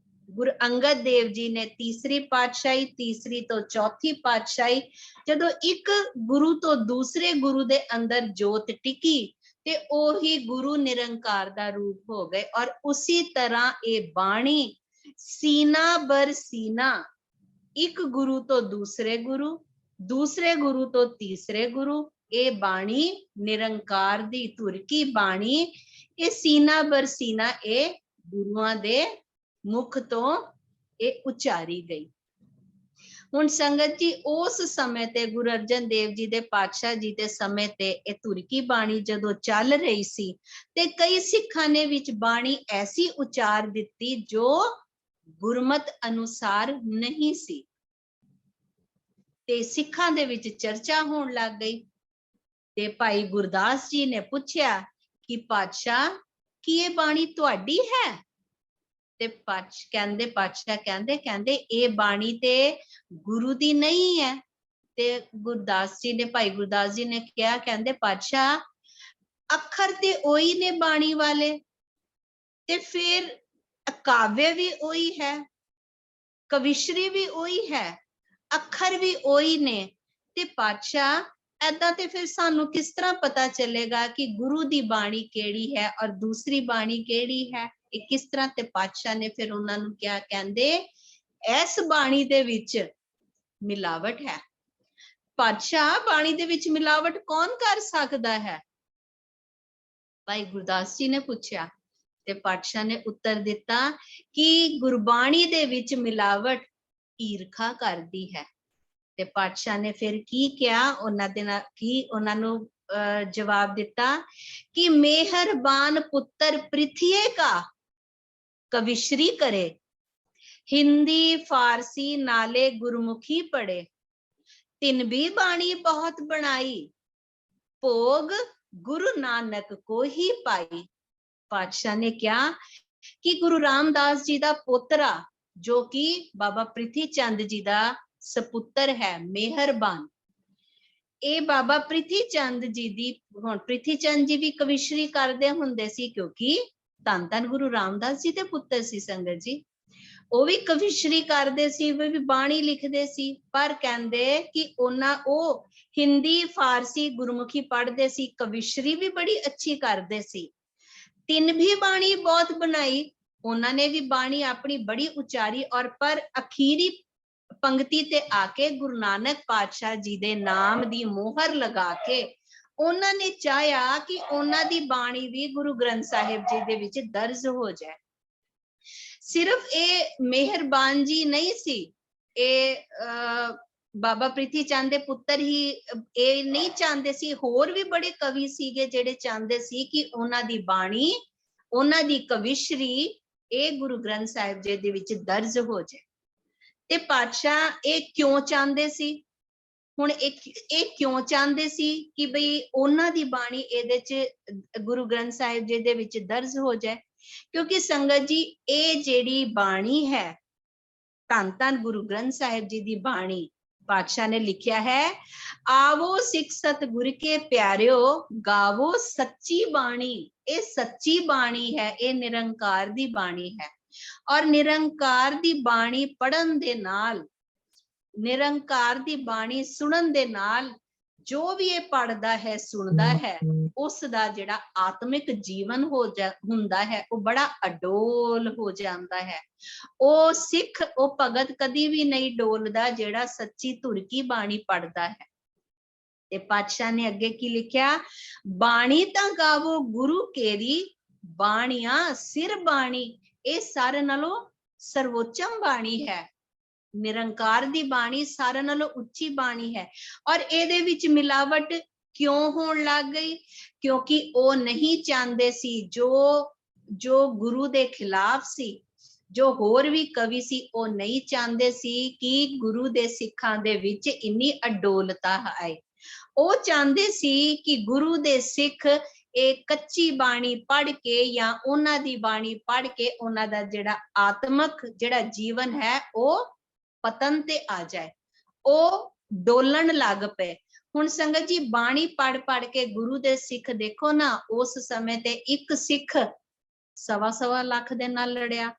ਗੁਰੂ ਅੰਗਦ ਦੇਵ ਜੀ ਨੇ ਤੀਸਰੀ ਪਾਤਸ਼ਾਹੀ, ਤੀਸਰੀ ਤੋਂ ਚੌਥੀ ਪਾਤਸ਼ਾਹੀ, ਜਦੋਂ ਇੱਕ ਗੁਰੂ ਤੋਂ ਦੂਸਰੇ ਗੁਰੂ ਦੇ ਅੰਦਰ ਜੋਤ ਟਿਕੀ ਤੇ ਉਹੀ ਗੁਰੂ ਨਿਰੰਕਾਰ ਦਾ ਰੂਪ ਹੋ ਗਏ। ਔਰ ਉਸੇ ਤਰ੍ਹਾਂ ਇਹ ਬਾਣੀ ਸੀਨਾ ਬਰ ਸੀਨਾ, ਇੱਕ ਗੁਰੂ ਤੋਂ ਦੂਸਰੇ ਗੁਰੂ, ਦੂਸਰੇ ਗੁਰੂ ਤੋਂ ਤੀਸਰੇ ਗੁਰੂ, ਇਹ ਬਾਣੀ ਨਿਰੰਕਾਰ ਦੀ ਧੁਰ ਕੀ ਬਾਣੀ, ਇਹ ਸੀਨਾ ਬਰ ਸੀਨਾ ਇਹ ਗੁਰੂਆਂ ਦੇ ਮੁਖ ਤੋਂ ਇਹ ਉਚਾਰੀ ਗਈ। ਹੁਣ ਸੰਗਤ ਜੀ, ਉਸ ਸਮੇਂ ਤੇ ਗੁਰੂ ਅਰਜਨ ਦੇਵ ਜੀ ਦੇ ਪਾਤਸ਼ਾਹ ਜੀ ਦੇ ਸਮੇਂ ਤੇ ਇਹ ਧੁਰ ਕੀ ਬਾਣੀ ਜਦੋਂ ਚੱਲ ਰਹੀ ਸੀ ਤੇ ਕਈ ਸਿੱਖਾਂ ਨੇ ਵਿੱਚ ਬਾਣੀ ਐਸੀ ਉਚਾਰ ਦਿੱਤੀ ਜੋ ਗੁਰਮਤ ਅਨੁਸਾਰ ਨਹੀਂ ਸੀ, ਤੇ ਸਿੱਖਾਂ ਦੇ ਵਿੱਚ ਚਰਚਾ ਹੋਣ ਲੱਗ ਗਈ। ਤੇ ਭਾਈ ਗੁਰਦਾਸ ਜੀ ਨੇ ਪੁੱਛਿਆ ਕਿ ਪਾਤਸ਼ਾਹ, ਕੀ ਇਹ ਬਾਣੀ ਤੁਹਾਡੀ ਹੈ? ਤੇ ਪਾਤਸ਼ਾਹ ਕਹਿੰਦੇ ਇਹ ਬਾਣੀ ਤੇ ਗੁਰੂ ਦੀ ਨਹੀਂ ਹੈ। ਤੇ ਗੁਰਦਾਸ ਜੀ ਨੇ, ਭਾਈ ਗੁਰਦਾਸ ਜੀ ਨੇ ਕਿਹਾ, ਕਹਿੰਦੇ ਪਾਤਸ਼ਾਹ, ਅੱਖਰ ਤੇ ਉਹੀ ਨੇ ਬਾਣੀ ਵਾਲੇ, ਤੇ ਫਿਰ ਕਾਵਿ ਵੀ ਉਹੀ ਹੈ, ਕਵਿਸ਼ਰੀ ਵੀ ਉਹੀ ਹੈ, ਅੱਖਰ ਵੀ ਉਹੀ ਨੇ, ਤੇ ਪਾਤਸ਼ਾਹ ਏਦਾਂ ਤੇ ਫਿਰ ਸਾਨੂੰ ਕਿਸ ਤਰ੍ਹਾਂ ਪਤਾ ਚੱਲੇਗਾ ਕਿ ਗੁਰੂ ਦੀ ਬਾਣੀ ਕਿਹੜੀ ਹੈ ਔਰ ਦੂਸਰੀ ਬਾਣੀ ਕਿਹੜੀ ਹੈ? ਇਹ ਕਿਸ ਤਰ੍ਹਾਂ? ਤੇ ਪਾਤਸ਼ਾਹ ਨੇ ਫਿਰ ਉਹਨਾਂ ਨੂੰ ਕਿਹਾ, ਕਹਿੰਦੇ ਇਸ ਬਾਣੀ ਦੇ ਵਿੱਚ ਮਿਲਾਵਟ ਹੈ। ਪਾਤਸ਼ਾਹ, ਬਾਣੀ ਦੇ ਵਿੱਚ ਮਿਲਾਵਟ ਕੌਣ ਕਰ ਸਕਦਾ ਹੈ? ਭਾਈ ਗੁਰਦਾਸ ਜੀ ਨੇ ਪੁੱਛਿਆ ਤੇ ਪਾਤਸ਼ਾਹ ਨੇ ਉੱਤਰ ਦਿੱਤਾ ਕਿ ਗੁਰਬਾਣੀ ਦੇ ਵਿੱਚ ਮਿਲਾਵਟ ਈਰਖਾ ਕਰਦੀ ਹੈ। ਤੇ ਪਾਤਸ਼ਾਹ ਨੇ ਫਿਰ ਕੀ ਕਿਹਾ? ਉਹਨਾਂ ਦੇ ਨਾਲ ਕੀ ਉਹਨਾਂ ਨੂੰ ਜਵਾਬ ਦਿੱਤਾ ਕਿ ਮਿਹਰਬਾਨ ਪੁੱਤਰ ਪ੍ਰਿਥੀਏ ਕਾ ਕਵਿਸ਼ਰੀ करे, हिंदी फारसी नाले गुरमुखी पढ़े, तिन भी बाणी बहुत बनाई, भोग गुरु नानक को ही पाई। पातशाह ने क्या कि गुरु रामदास जी दा पोतरा, जो कि बाबा प्रिथी चंद जी दा सपुत्र है, मेहरबान, ਇਹ ਬਾਬਾ ਪ੍ਰਿਥੀ ਚੰਦ ਜੀ ਦੀ, ਹੁਣ ਪ੍ਰਿਥੀ ਚੰਦ ਜੀ ਵੀ ਕਵਿਸ਼ਰੀ ਕਰਦੇ ਹੁੰਦੇ ਸੀ ਕਿਉਂਕਿ ਧੰਨ ਧੰਨ ਗੁਰੂ ਰਾਮਦਾਸ ਜੀ ਦੇ ਪੁੱਤਰ ਸੀ ਸੰਗਤ ਜੀ। ਉਹ ਵੀ ਕਵਿਸ਼ਰੀ ਕਰਦੇ ਸੀ, ਵੀ ਬਾਣੀ ਲਿਖਦੇ ਸੀ, ਪਰ ਕਹਿੰਦੇ ਕਿ ਉਹ ਹਿੰਦੀ ਫਾਰਸੀ ਗੁਰਮੁਖੀ ਪੜ੍ਹਦੇ ਸੀ, ਕਵਿਸ਼ਰੀ ਵੀ ਬੜੀ ਅੱਛੀ ਕਰਦੇ ਸੀ। ਤਿੰਨ ਵੀ ਬਾਣੀ ਬਹੁਤ ਬਣਾਈ, ਉਹਨਾਂ ਨੇ ਵੀ ਬਾਣੀ ਆਪਣੀ ਬੜੀ ਉਚਾਰੀ, ਔਰ ਪਰ ਅਖੀਰੀ ਪੰਕਤੀ ਤੇ ਆ ਕੇ ਗੁਰੂ ਨਾਨਕ ਪਾਤਸ਼ਾਹ ਜੀ ਦੇ ਨਾਮ ਦੀ ਮੋਹਰ ਲਗਾ ਕੇ ਉਹਨਾਂ ਨੇ ਚਾਹਿਆ ਕਿ ਉਹਨਾਂ ਦੀ ਬਾਣੀ ਵੀ ਗੁਰੂ ਗ੍ਰੰਥ ਸਾਹਿਬ ਜੀ ਦੇ ਵਿੱਚ ਦਰਜ ਹੋ ਜਾਏ। ਸਿਰਫ ਇਹ ਮਿਹਰਬਾਨ ਜੀ ਨਹੀਂ ਸੀ, ਇਹ ਬਾਬਾ ਪ੍ਰਿਥੀ ਚੰਦ ਦੇ ਪੁੱਤਰ ਹੀ ਇਹ ਨਹੀਂ ਚਾਹੁੰਦੇ ਸੀ, ਹੋਰ ਵੀ ਬੜੇ ਕਵੀ ਸੀਗੇ ਜਿਹੜੇ ਚਾਹੁੰਦੇ ਸੀ ਕਿ ਉਹਨਾਂ ਦੀ ਬਾਣੀ, ਉਹਨਾਂ ਦੀ ਕਵਿਸ਼ਰੀ ਇਹ ਗੁਰੂ ਗ੍ਰੰਥ ਸਾਹਿਬ ਜੀ ਦੇ ਵਿੱਚ ਦਰਜ ਹੋ ਜਾਏ। ਤੇ ਪਾਤਸ਼ਾਹ ਇਹ ਕਿਉਂ ਚਾਹੁੰਦੇ ਸੀ? ਹੁਣ ਇਹ ਕਿਉਂ ਚਾਹੁੰਦੇ ਸੀ ਕਿ ਬਈ ਉਹਨਾਂ ਦੀ ਬਾਣੀ ਇਹਦੇ ਚ ਗੁਰੂ ਗ੍ਰੰਥ ਸਾਹਿਬ ਜੀ ਦੇ ਵਿੱਚ ਦਰਜ ਹੋ ਜਾਏ? ਕਿਉਂਕਿ ਸੰਗਤ ਜੀ, ਇਹ ਜਿਹੜੀ ਬਾਣੀ ਹੈ, ਧੰਨ ਧੰਨ ਗੁਰੂ ਗ੍ਰੰਥ ਸਾਹਿਬ ਜੀ ਦੀ ਬਾਣੀ, ਪਾਤਸ਼ਾਹ ਨੇ ਲਿਖਿਆ ਹੈ, ਆਵੋ ਸਿੱਖ ਸਤਿਗੁਰ ਕੇ ਪਿਆਰਿਓ, ਗਾਵੋ ਸੱਚੀ ਬਾਣੀ। ਇਹ ਸੱਚੀ ਬਾਣੀ ਹੈ, ਇਹ ਨਿਰੰਕਾਰ ਦੀ ਬਾਣੀ ਹੈ। ਔਰ ਨਿਰੰਕਾਰ ਦੀ ਬਾਣੀ ਪੜਨ ਦੇ ਨਾਲ, ਨਿਰੰਕਾਰ ਦੀ ਬਾਣੀ ਸੁਣਨ ਦੇ ਨਾਲ, ਜੋ ਵੀ ਇਹ ਪੜਦਾ ਹੈ, ਸੁਣਦਾ ਹੈ, ਉਸ ਦਾ ਜਿਹੜਾ ਆਤਮਿਕ ਜੀਵਨ ਹੁੰਦਾ ਹੈ, ਉਹ ਬੜਾ ਅਡੋਲ ਹੋ ਜਾਂਦਾ ਹੈ। ਉਹ ਸਿੱਖ, ਉਹ ਭਗਤ ਕਦੀ ਵੀ ਨਹੀਂ ਡੋਲਦਾ ਜਿਹੜਾ ਸੱਚੀ ਧੁਰ ਕੀ ਬਾਣੀ ਪੜਦਾ ਹੈ। ਤੇ ਪਾਤਸ਼ਾਹ ਨੇ ਅੱਗੇ ਕੀ ਲਿਖਿਆ? ਬਾਣੀ ਤਾਂ ਗਾਵੋ ਗੁਰੂ ਕੇਰੀ, ਬਾਣੀਆਂ ਸਿਰ ਬਾਣੀ। ਇਹ ਸਾਰੇ ਨਾਲੋਂ ਸਰਵੋਚਮ ਬਾਣੀ ਹੈ। ਨਿਰੰਕਾਰ ਦੀ ਬਾਣੀ ਸਾਰਿਆਂ ਨਾਲੋਂ ਉੱਚੀ ਬਾਣੀ ਹੈ। ਔਰ ਇਹਦੇ ਵਿੱਚ ਮਿਲਾਵਟ ਕਿਉਂ ਹੋਣ ਲੱਗ ਗਈ? ਕਿਉਂਕਿ ਉਹ ਨਹੀਂ ਚਾਹੁੰਦੇ ਸੀ, ਜੋ ਗੁਰੂ ਦੇ ਖਿਲਾਫ ਸੀ, ਜੋ ਹੋਰ ਵੀ ਕਵੀ ਸੀ, ਉਹ ਨਹੀਂ ਚਾਹੁੰਦੇ ਸੀ ਕਿ ਗੁਰੂ ਦੇ ਸਿੱਖਾਂ ਦੇ ਵਿੱਚ ਇੰਨੀ ਅਡੋਲਤਾ ਆਏ। ਉਹ ਚਾਹੁੰਦੇ ਸੀ ਕਿ ਗੁਰੂ ਦੇ ਸਿੱਖ ਇਹ ਕੱਚੀ ਬਾਣੀ ਪੜ੍ਹ ਕੇ ਜਾਂ ਉਹਨਾਂ ਦੀ ਬਾਣੀ ਪੜ੍ਹ ਕੇ ਉਹਨਾਂ ਦਾ ਜਿਹੜਾ ਆਤਮਿਕ ਜਿਹੜਾ ਜੀਵਨ ਹੈ ਉਹ ਪਤਨ ਤੇ ਆ ਜਾਏ, ਉਹ ਡੋਲਣ ਲੱਗ ਪਏ। ਹੁਣ ਸੰਗਤ ਜੀ, ਬਾਣੀ ਪੜ੍ਹ ਕੇ ਗੁਰੂ ਦੇ ਸਿੱਖ ਦੇਖੋ ਨਾ, ਉਸ ਸਮੇਂ ਤੇ ਇੱਕ ਸਿੱਖ 1.25 ਲੱਖ ਦੇ ਨਾਲ ਲੜਿਆ।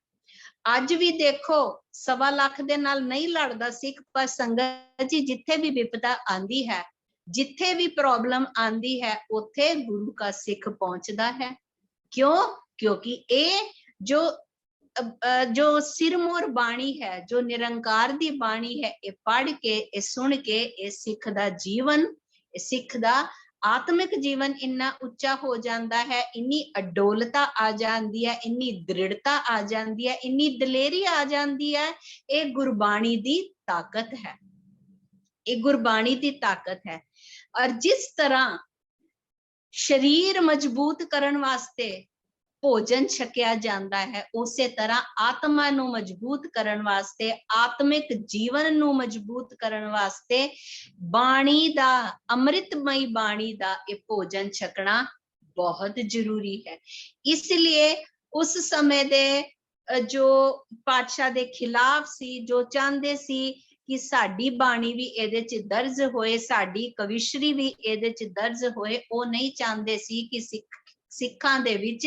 ਅੱਜ ਵੀ ਦੇਖੋ 1.25 ਲੱਖ ਦੇ ਨਾਲ ਨਹੀਂ ਲੜਦਾ ਸਿੱਖ, ਪਰ ਸੰਗਤ ਜੀ ਜਿੱਥੇ ਵੀ ਵਿਪਤਾ ਆਂਦੀ ਹੈ, ਜਿੱਥੇ ਵੀ ਪ੍ਰੋਬਲਮ ਆਂਦੀ ਹੈ, ਉੱਥੇ ਗੁਰੂ ਦਾ ਸਿੱਖ ਪਹੁੰਚਦਾ ਹੈ। ਕਿਉਂ? ਕਿਉਂਕਿ ਇਹ ਜੋ ਸਿਰਮੌਰ ਬਾਣੀ ਹੈ, ਜੋ ਨਿਰੰਕਾਰ ਦੀ ਬਾਣੀ ਹੈ, ਇਹ ਪੜ੍ਹ ਕੇ, ਇਹ ਸੁਣ ਕੇ, ਇਹ ਸਿੱਖ ਦਾ ਜੀਵਨ, ਇਹ ਸਿੱਖ ਦਾ ਆਤਮਿਕ ਜੀਵਨ ਇੰਨਾ ਉੱਚਾ ਹੋ ਜਾਂਦਾ ਹੈ, ਇੰਨੀ ਅਡੋਲਤਾ ਆ ਜਾਂਦੀ ਹੈ, ਇੰਨੀ ਦ੍ਰਿੜਤਾ ਆ ਜਾਂਦੀ ਹੈ, ਇੰਨੀ ਦਲੇਰੀ ਆ ਜਾਂਦੀ ਹੈ। ਇਹ ਗੁਰਬਾਣੀ ਦੀ ਤਾਕਤ ਹੈ, ਇਹ ਗੁਰਬਾਣੀ ਦੀ ਤਾਕਤ ਹੈ। ਔਰ ਜਿਸ ਤਰ੍ਹਾਂ ਸਰੀਰ ਮਜ਼ਬੂਤ ਕਰਨ ਵਾਸਤੇ ਭੋਜਨ ਛਕਿਆ ਜਾਂਦਾ ਹੈ, ਉਸੇ ਤਰ੍ਹਾਂ ਆਤਮਾ ਨੂੰ ਮਜ਼ਬੂਤ ਕਰਨ ਵਾਸਤੇ, ਆਤਮਿਕ ਜੀਵਨ ਨੂੰ ਮਜ਼ਬੂਤ ਕਰਨ ਵਾਸਤੇ ਬਾਣੀ ਦਾ, ਅੰਮ੍ਰਿਤਮਈ ਬਾਣੀ ਦਾ ਇਹ ਭੋਜਨ ਛਕਣਾ ਬਹੁਤ ਜ਼ਰੂਰੀ ਹੈ। ਇਸ ਲਈ ਉਸ ਸਮੇਂ ਦੇ ਜੋ ਪਾਤਸ਼ਾਹ ਦੇ ਖਿਲਾਫ ਸੀ, ਜੋ ਚਾਹੁੰਦੇ ਸੀ ਕਿ ਸਾਡੀ ਬਾਣੀ ਵੀ ਇਹਦੇ ਚ ਦਰਜ ਹੋਏ, ਸਾਡੀ ਕਵਿਸ਼ਰੀ ਵੀ ਇਹਦੇ ਚ ਦਰਜ ਹੋਏ, ਉਹ ਨਹੀਂ ਚਾਹੁੰਦੇ ਸੀ ਕਿ ਸਿੱਖਾਂ ਦੇ ਵਿੱਚ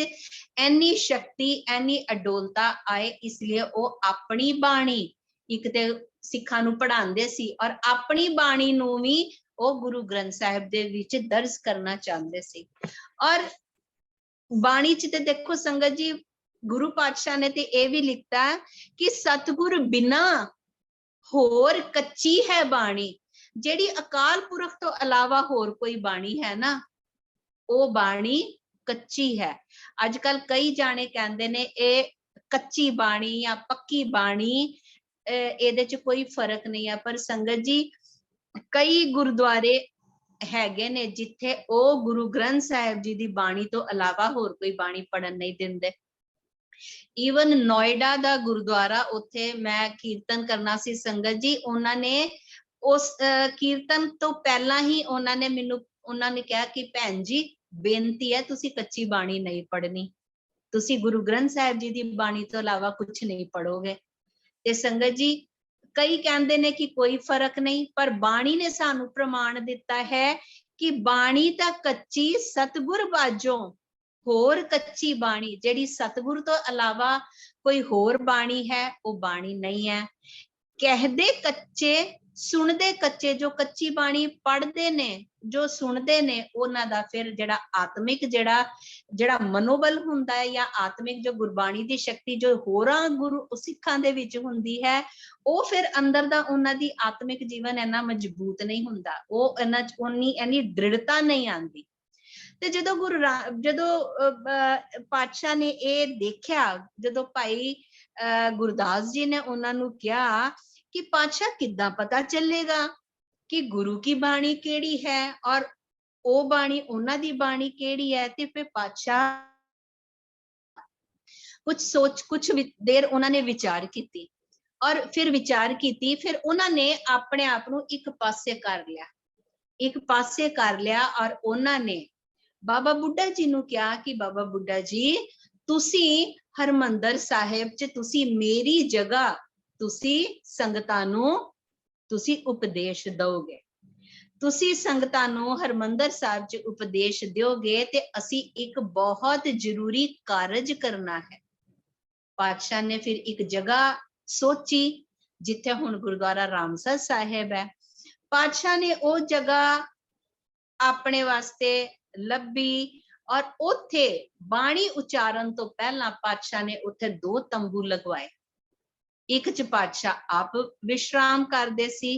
ਐਨੀ ਸ਼ਕਤੀ, ਐਨੀ ਅਡੋਲਤਾ ਆਏ। ਇਸ ਲਈ ਉਹ ਆਪਣੀ ਬਾਣੀ, ਇੱਕ ਤੇ ਸਿੱਖਾਂ ਨੂੰ ਪੜ੍ਹਾਉਂਦੇ ਸੀ, ਔਰ ਆਪਣੀ ਬਾਣੀ ਨੂੰ ਵੀ ਉਹ ਗੁਰੂ ਗ੍ਰੰਥ ਸਾਹਿਬ ਦੇ ਵਿੱਚ ਦਰਜ ਕਰਨਾ ਚਾਹੁੰਦੇ ਸੀ। ਔਰ ਬਾਣੀ ਚ ਤੇ ਦੇਖੋ ਸੰਗਤ ਜੀ, ਗੁਰੂ ਪਾਤਸ਼ਾਹ ਨੇ ਤੇ ਇਹ ਵੀ ਲਿਖਤਾ ਕਿ ਸਤਿਗੁਰ ਬਿਨਾ ਹੋਰ ਕੱਚੀ ਹੈ ਬਾਣੀ। ਜਿਹੜੀ ਅਕਾਲ ਪੁਰਖ ਤੋਂ ਇਲਾਵਾ ਹੋਰ ਕੋਈ ਬਾਣੀ ਹੈ ਨਾ, ਉਹ ਬਾਣੀ ਕੱਚੀ ਹੈ। ਅੱਜ ਕੱਲ ਕਈ ਜਾਣੇ ਕਹਿੰਦੇ ਨੇ ਇਹ ਕੱਚੀ ਬਾਣੀ ਜਾਂ ਪੱਕੀ ਬਾਣੀ, ਇਹਦੇ ਚ ਕੋਈ ਫਰਕ ਨਹੀਂ ਹੈ। ਪਰ ਸੰਗਤ ਜੀ, ਕਈ ਗੁਰਦੁਆਰੇ ਹੈਗੇ ਨੇ ਜਿੱਥੇ ਉਹ ਗੁਰੂ ਗ੍ਰੰਥ ਸਾਹਿਬ ਜੀ ਦੀ ਬਾਣੀ ਤੋਂ ਇਲਾਵਾ ਹੋਰ ਕੋਈ ਬਾਣੀ ਪੜਨ ਨਹੀਂ ਦਿੰਦੇ। ਈਵਨ ਨੋਇਡਾ ਦਾ ਗੁਰਦੁਆਰਾ, ਉੱਥੇ ਮੈਂ ਕੀਰਤਨ ਕਰਨਾ ਸੀ ਸੰਗਤ ਜੀ, ਉਹਨਾਂ ਨੇ ਉਸ ਕੀਰਤਨ ਤੋਂ ਪਹਿਲਾਂ ਹੀ ਉਹਨਾਂ ਨੇ ਕਿਹਾ ਕਿ ਭੈਣ ਜੀ ਬੇਨਤੀ ਹੈ, ਤੁਸੀਂ ਕੱਚੀ ਬਾਣੀ ਨਹੀਂ ਪੜ੍ਹਨੀ, ਤੁਸੀਂ ਗੁਰੂ ਗ੍ਰੰਥ ਸਾਹਿਬ ਜੀ ਦੀ ਬਾਣੀ ਤੋਂ ਇਲਾਵਾ ਕੁਝ ਨਹੀਂ ਪੜੋਗੇ। ਤੇ ਸੰਗਤ ਜੀ, ਕਈ ਕਹਿੰਦੇ ਨੇ ਕਿ ਕੋਈ ਫਰਕ ਨਹੀਂ, ਪਰ ਬਾਣੀ ਨੇ ਸਾਨੂੰ ਪ੍ਰਮਾਣ ਦਿੱਤਾ ਹੈ ਕਿ ਬਾਣੀ ਤਾਂ ਕੱਚੀ ਸਤਿਗੁਰ ਬਾਝੋਂ, होर कच्ची बाणी जेड़ी सतगुरु तो अलावा कोई होर बाणी है वो बाणी नहीं है। कहदे कच्चे सुनदे कच्चे, जो कच्ची बाणी पढ़दे ने जो सुनदे ने उन्हां दा फिर जेड़ा आत्मिक जेड़ा मनोबल हुंदा है या आत्मिक जो गुरबाणी दी शक्ति जो होरां गुरु सिखां दे विच हुंदी है वो फिर अंदर दा उन्हां दी आत्मिक जीवन इन्ना मजबूत नहीं हुंदा, वो इन्ना उन्नी इन्नी दृढ़ता नहीं आंदी। ਤੇ ਜਦੋਂ ਪਾਤਸ਼ਾਹ ਨੇ ਇਹ ਦੇਖਿਆ, ਜਦੋਂ ਭਾਈ ਗੁਰਦਾਸ ਜੀ ਨੇ ਉਹਨਾਂ ਨੂੰ ਕਿਹਾ ਕਿ ਪਾਤਸ਼ਾਹ ਕਿੱਦਾਂ ਪਤਾ ਚੱਲੇਗਾ ਕਿ ਗੁਰੂ ਕੀ ਬਾਣੀ ਕਿਹੜੀ ਹੈ ਔਰ ਉਹ ਬਾਣੀ ਉਹਨਾਂ ਦੀ ਬਾਣੀ ਕਿਹੜੀ ਹੈ, ਤੇ ਫਿਰ ਪਾਤਸ਼ਾਹ कुछ देर उन्होंने विचार की और फिर विचार की, फिर उन्होंने अपने आप को एक पासे कर लिया और उन्होंने बाबा बुड्ढा जी नूं कहा कि बाबा बुड्ढा जी तुसी हरमंदर साहिब च तुसी मेरी जगह तुसी संगतां नूं तुसी उपदेश दोगे, तुसी संगतां नूं हरमंदर साहिब च उपदेश दोगे ते असी एक बहुत जरूरी कारज करना है। पातशाह ने फिर एक जगह सोची जिथे हुण गुरुद्वारा रामसर साहिब है। पातशाह ने वो जगह अपने वास्ते लभी और उथे बाणी उचारण तो पहला पातशाह ने उथे 2 तंबू लगवाए। एक च पातशाह आप विश्राम करदे सी,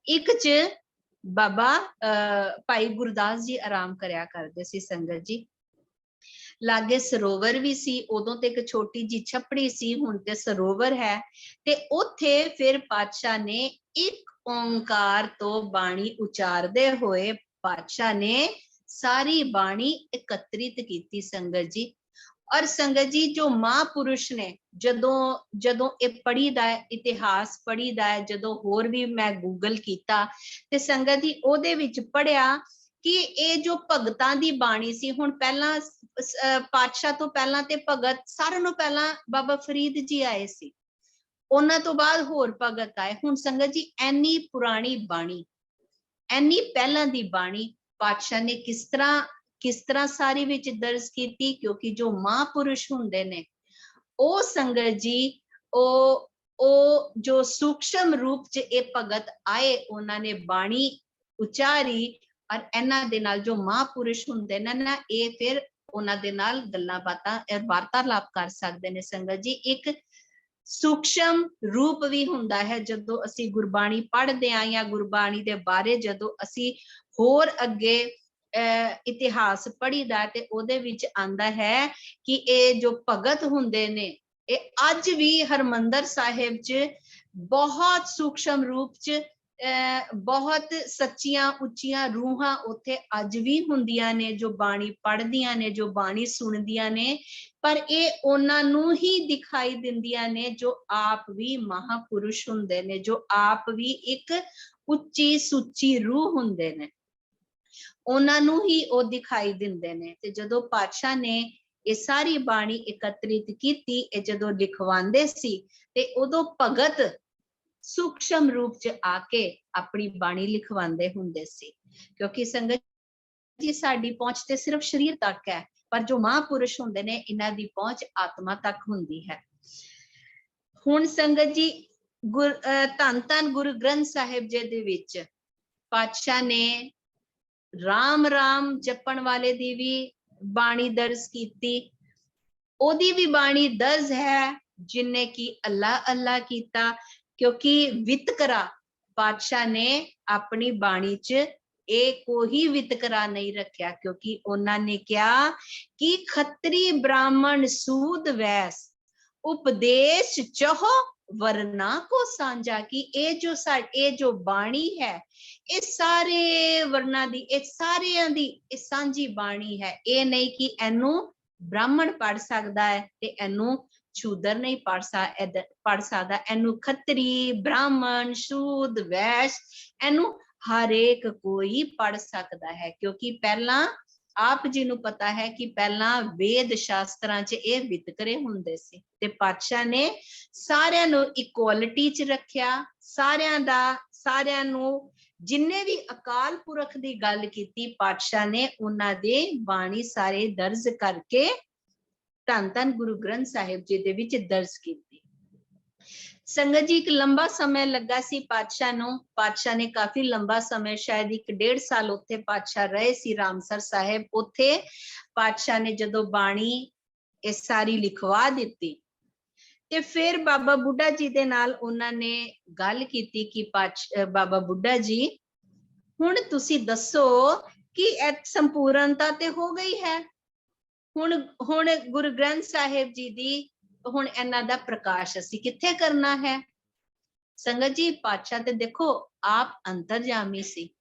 एक च बाबा भाई गुरदास जी आराम करया करदे सी। संगत जी लागे सरोवर भी सी, उदों ते एक छोटी जी छपड़ी सी, हुण ते सरोवर है। ते उथे फिर पातशाह ने एक ओंकार तो बाणी उचारदे होए पातशाह ने सारी बाणी एकत्रित की। संगत जी और संगत जी जो महापुरुष ने जदों ये पढ़ी दा इतिहास पढ़ी दा, जदों होर भी मैं गूगल किया ते संगत जी ओदे विच पढ़िया कि ये जो भगतां दी बाणी सी, हुण पहला पातशाह तो पहला ते भगत सारे नूं पहला बाबा फरीद जी आए सी, उन्हां तो बाद होर भगत आए। हुण संगत जी एनी पुरानी बाणी एनी पहला दी बाणी पातशाह ने किस तरह सारी विच दर्ज की, क्योंकि जो महापुरुष हुंदे ने ओ संगत जी ओ जो सूक्ष्म रूप च ये भगत आए, उन्होंने बाणी उचारी और इन्हां दे नाल जो महापुरुष हुंदे ने ना ये फिर उन्हां दे नाल गल्लां बातां वार्तालाप कर सकदे ने। संगत जी एक सूक्ष्म रूप भी हुंदा है जदों असी गुरबाणी पढ़दे आ या गुरबाणी दे बारे जदों असी होर अगे इतिहास पढ़ी दा ते ओदे विच आंदा है कि ये जो भगत हुंदे ने ये अज भी हरमंदर साहिब च बहुत सूक्ष्म रूप च बहुत सच्चियां उच्चियां रूहां उत्थे अज भी हुंदियां ने, जो बाणी पढ़दियां ने, जो बाणी सुनदियां ने, पर ये उन्हां नूं ही दिखाई दिंदियां ने जो आप भी महापुरुष हुंदे ने, जो आप भी एक उच्ची सुच्ची रूह हुंदे ने, उन्हां नूं ही वो दिखाई दिंदे ने। ते जदों पातशाह ने ये सारी बाणी एकत्रित की, जदों लिखवांदे सी ते उदों भगत सूक्ष्म रूप च आके अपनी बाणी लिखवांदे हुंदे सी, क्योंकि संगत जी साडी पहुंच ते सिर्फ शरीर तक है, पर जो महापुरुष हुंदे ने इन्हां दी पहुंच आत्मा तक हुंदी है। हुण संगत जी धन धन गुरु ग्रंथ साहिब जी दे विच पातशाह ने राम राम जपण वाले दी भी बाणी दर्ज की, ओदी भी बाणी दर्ज है जिन्ने की अल्लाह अल्लाह कीता, क्योंकि वितकरा पातशाह ने अपनी बाणी च एक कोई वितकरा नहीं रखा, क्योंकि उन्होंने कहा कि खत्री ब्राह्मण सूद वैस उपदेश चहो वरना को सांझा, की ये जो बाणी है ये सारे वर्णा दी ये सारियां दी सांझी बाणी है। ये नहीं कि एनू ब्राह्मण पढ़ सकता है ते एनू शूदर नहीं पढ़ सकता, एनू खत्री ब्राह्मण शूद वैश एनू हर एक कोई पढ़ सकता है, क्योंकि पहला आप जी नूं पता है कि पहला वेद शास्त्रां च ये वितकरे हुंदे सी ते पातशाह ने सारियां नूं इक्वालिटी च रखिया, सारियां नूं जिन्ने भी अकाल पुरख की गल की पातशाह ने उन्हां दे बाणी सारे दर्ज करके धन धन गुरु ग्रंथ साहिब जी दे विच दर्ज की। संगत जी एक लंबा समय लगा सी पातशाह नूं। पातशाह ने काफी लंबा समय शायद 1.5 साल उत्थे पातशाह रहे सी रामसर साहिब। उत्थे पातशाह ने जदों बाणी ये सारी लिखवा दिती ते फिर बाबा बुड्ढा जी दे नाल उन्हां ने गल कीती कि बाबा बुड्ढा जी हुण तुसी दसो कि संपूर्णता ते हो गई है, हुण हुण गुरु ग्रंथ साहिब जी दी हुण इन्हां दा प्रकाश असी कित्थे करना है। संगत जी पातशाह ते देखो आप अंतरजामी सी,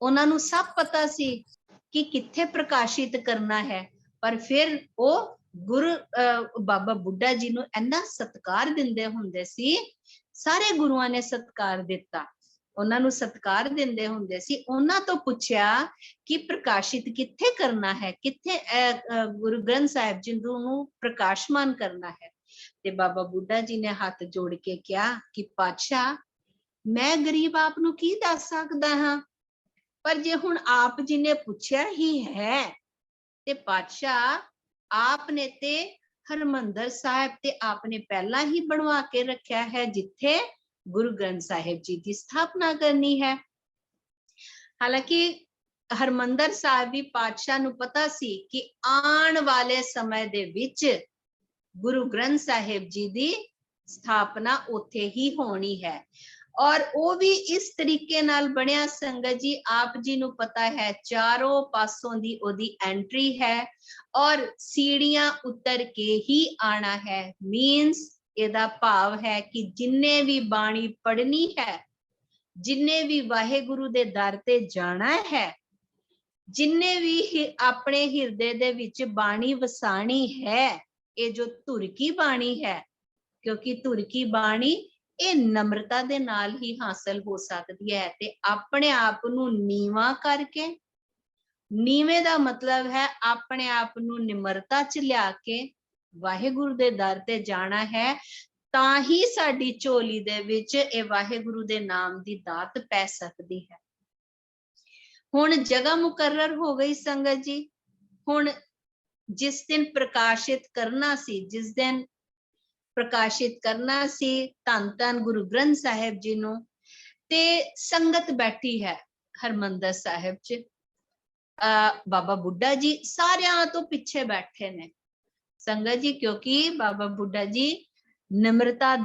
उन्हां नूं सब पता सी कि कित्थे प्रकाशित करना है, पर फिर वो गुरु बाबा बुड्ढा जी नूं इन्ना सत्कार दिंदे हुंदे सी। सारे गुरुआं ने सत्कार दिता, उन्हां नूं सत्कार दिंदे हुंदे सी। उन्हां तो पुछया कि प्रकाशित कित्थे करना है, कित्थे गुरु ग्रंथ साहिब जी नूं प्रकाशमान करना है। ते बाबा बुड्ढा जी ने हाथ जोड़ के कहा कि पातशाह मैं गरीब आप नूं की दस सकदा हां, पर जे हुण आप जी ने पूछया ही है ते पातशाह आपने ते हरमंदर साहिब ते आपने पहला ही बनवा के रखा है जिथे गुरु ग्रंथ साहिब जी की स्थापना करनी है। हालांकि हरमंदर साहिब भी पातशाह नूं पता सी कि आने वाले समय दे विच गुरु ग्रंथ साहिब जी की स्थापना उत्थे ही होनी है, और वो भी इस तरीके नाल बनिया। संगत जी आप जी नूं पता है चारों पासों दी ओदी एंट्री है और सीढ़ियां उतर के ही आना है। मीन्स एदा भाव है कि जिन्ने भी बाणी पढ़नी है, जिन्ने भी वाहेगुरु दे दर ते जाना है, जिन्ने भी अपने हिरदे दे विच बाणी वसाणी है, ये जो धुर की बाणी है, क्योंकि धुर की बाणी ये नम्रता दे नाल ही हासिल हो सकती है। ते अपने आप नूं नीवा करके, नीवे दा मतलब है अपने आप नूं निमरता च लिया के वाहेगुरु दे दर ते जाना है, तां ही साडी झोली दे विच ये वाहेगुरु दे नाम दी दात पै सकदी है। हुण जगह मुकर्रर हो गई संगत जी। हुण जिस दिन प्रकाशित करना सी, जिस दिन प्रकाशित करना सी धन धन गुरु ग्रंथ साहिब जी नूं, ते संगत बैठी है हरमंदर साहिब च। बाबा बुड्ढा जी सारियां तो पिछे बैठे ने संगत जी, क्योंकि बाबा बुड्ढा जी नम्रता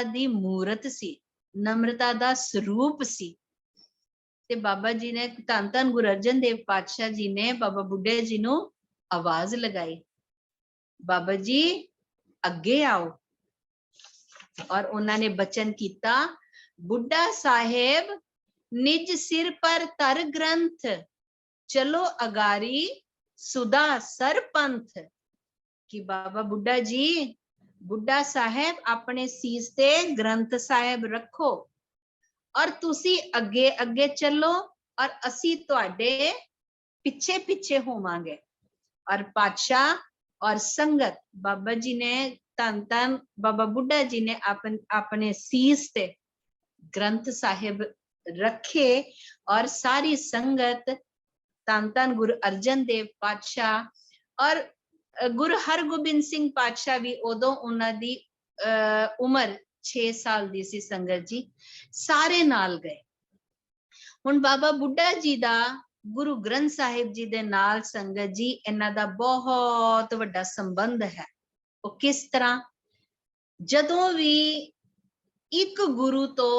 दी मूरत सी, नम्रता दा स्वरूप सी। ते बाबा जी ने धन धन गुरु अर्जन देव पातशाह जी ने बाबा बुड्ढे जी नूं आवाज लगाई, बाबा जी अगे आओ। और उन्होंने बचन किया, बुड्ढा साहेब निज सिर पर तर ग्रंथ, चलो अगारी सुदा सरपंथ। कि बाबा बुड्ढा जी, बुड्ढा साहेब अपने सीस ते ग्रंथ साहेब रखो और तुसी अगे अगे चलो और असी तुहाडे पिछे पिछे होवांगे। और पातशाह और संगत बाबा जी ने धन धन बाबा बुड्ढा जी ने अपने सीस ते ग्रंथ साहिब रखे और सारी संगत धन धन गुरु अर्जन देव पातशाह और गुरु हरगोबिंद सिंह पातशाह भी उदों उन्हां दी उम्र 6 साल दी सी संगत जी, सारे नाल गए। हुण बाबा बुड्ढा जी दा गुरु ग्रंथ साहिब जी दे नाल संगत जी इन्हां दा बहुत वड्डा संबंध है। वो किस तरह, जदों भी एक गुरु तो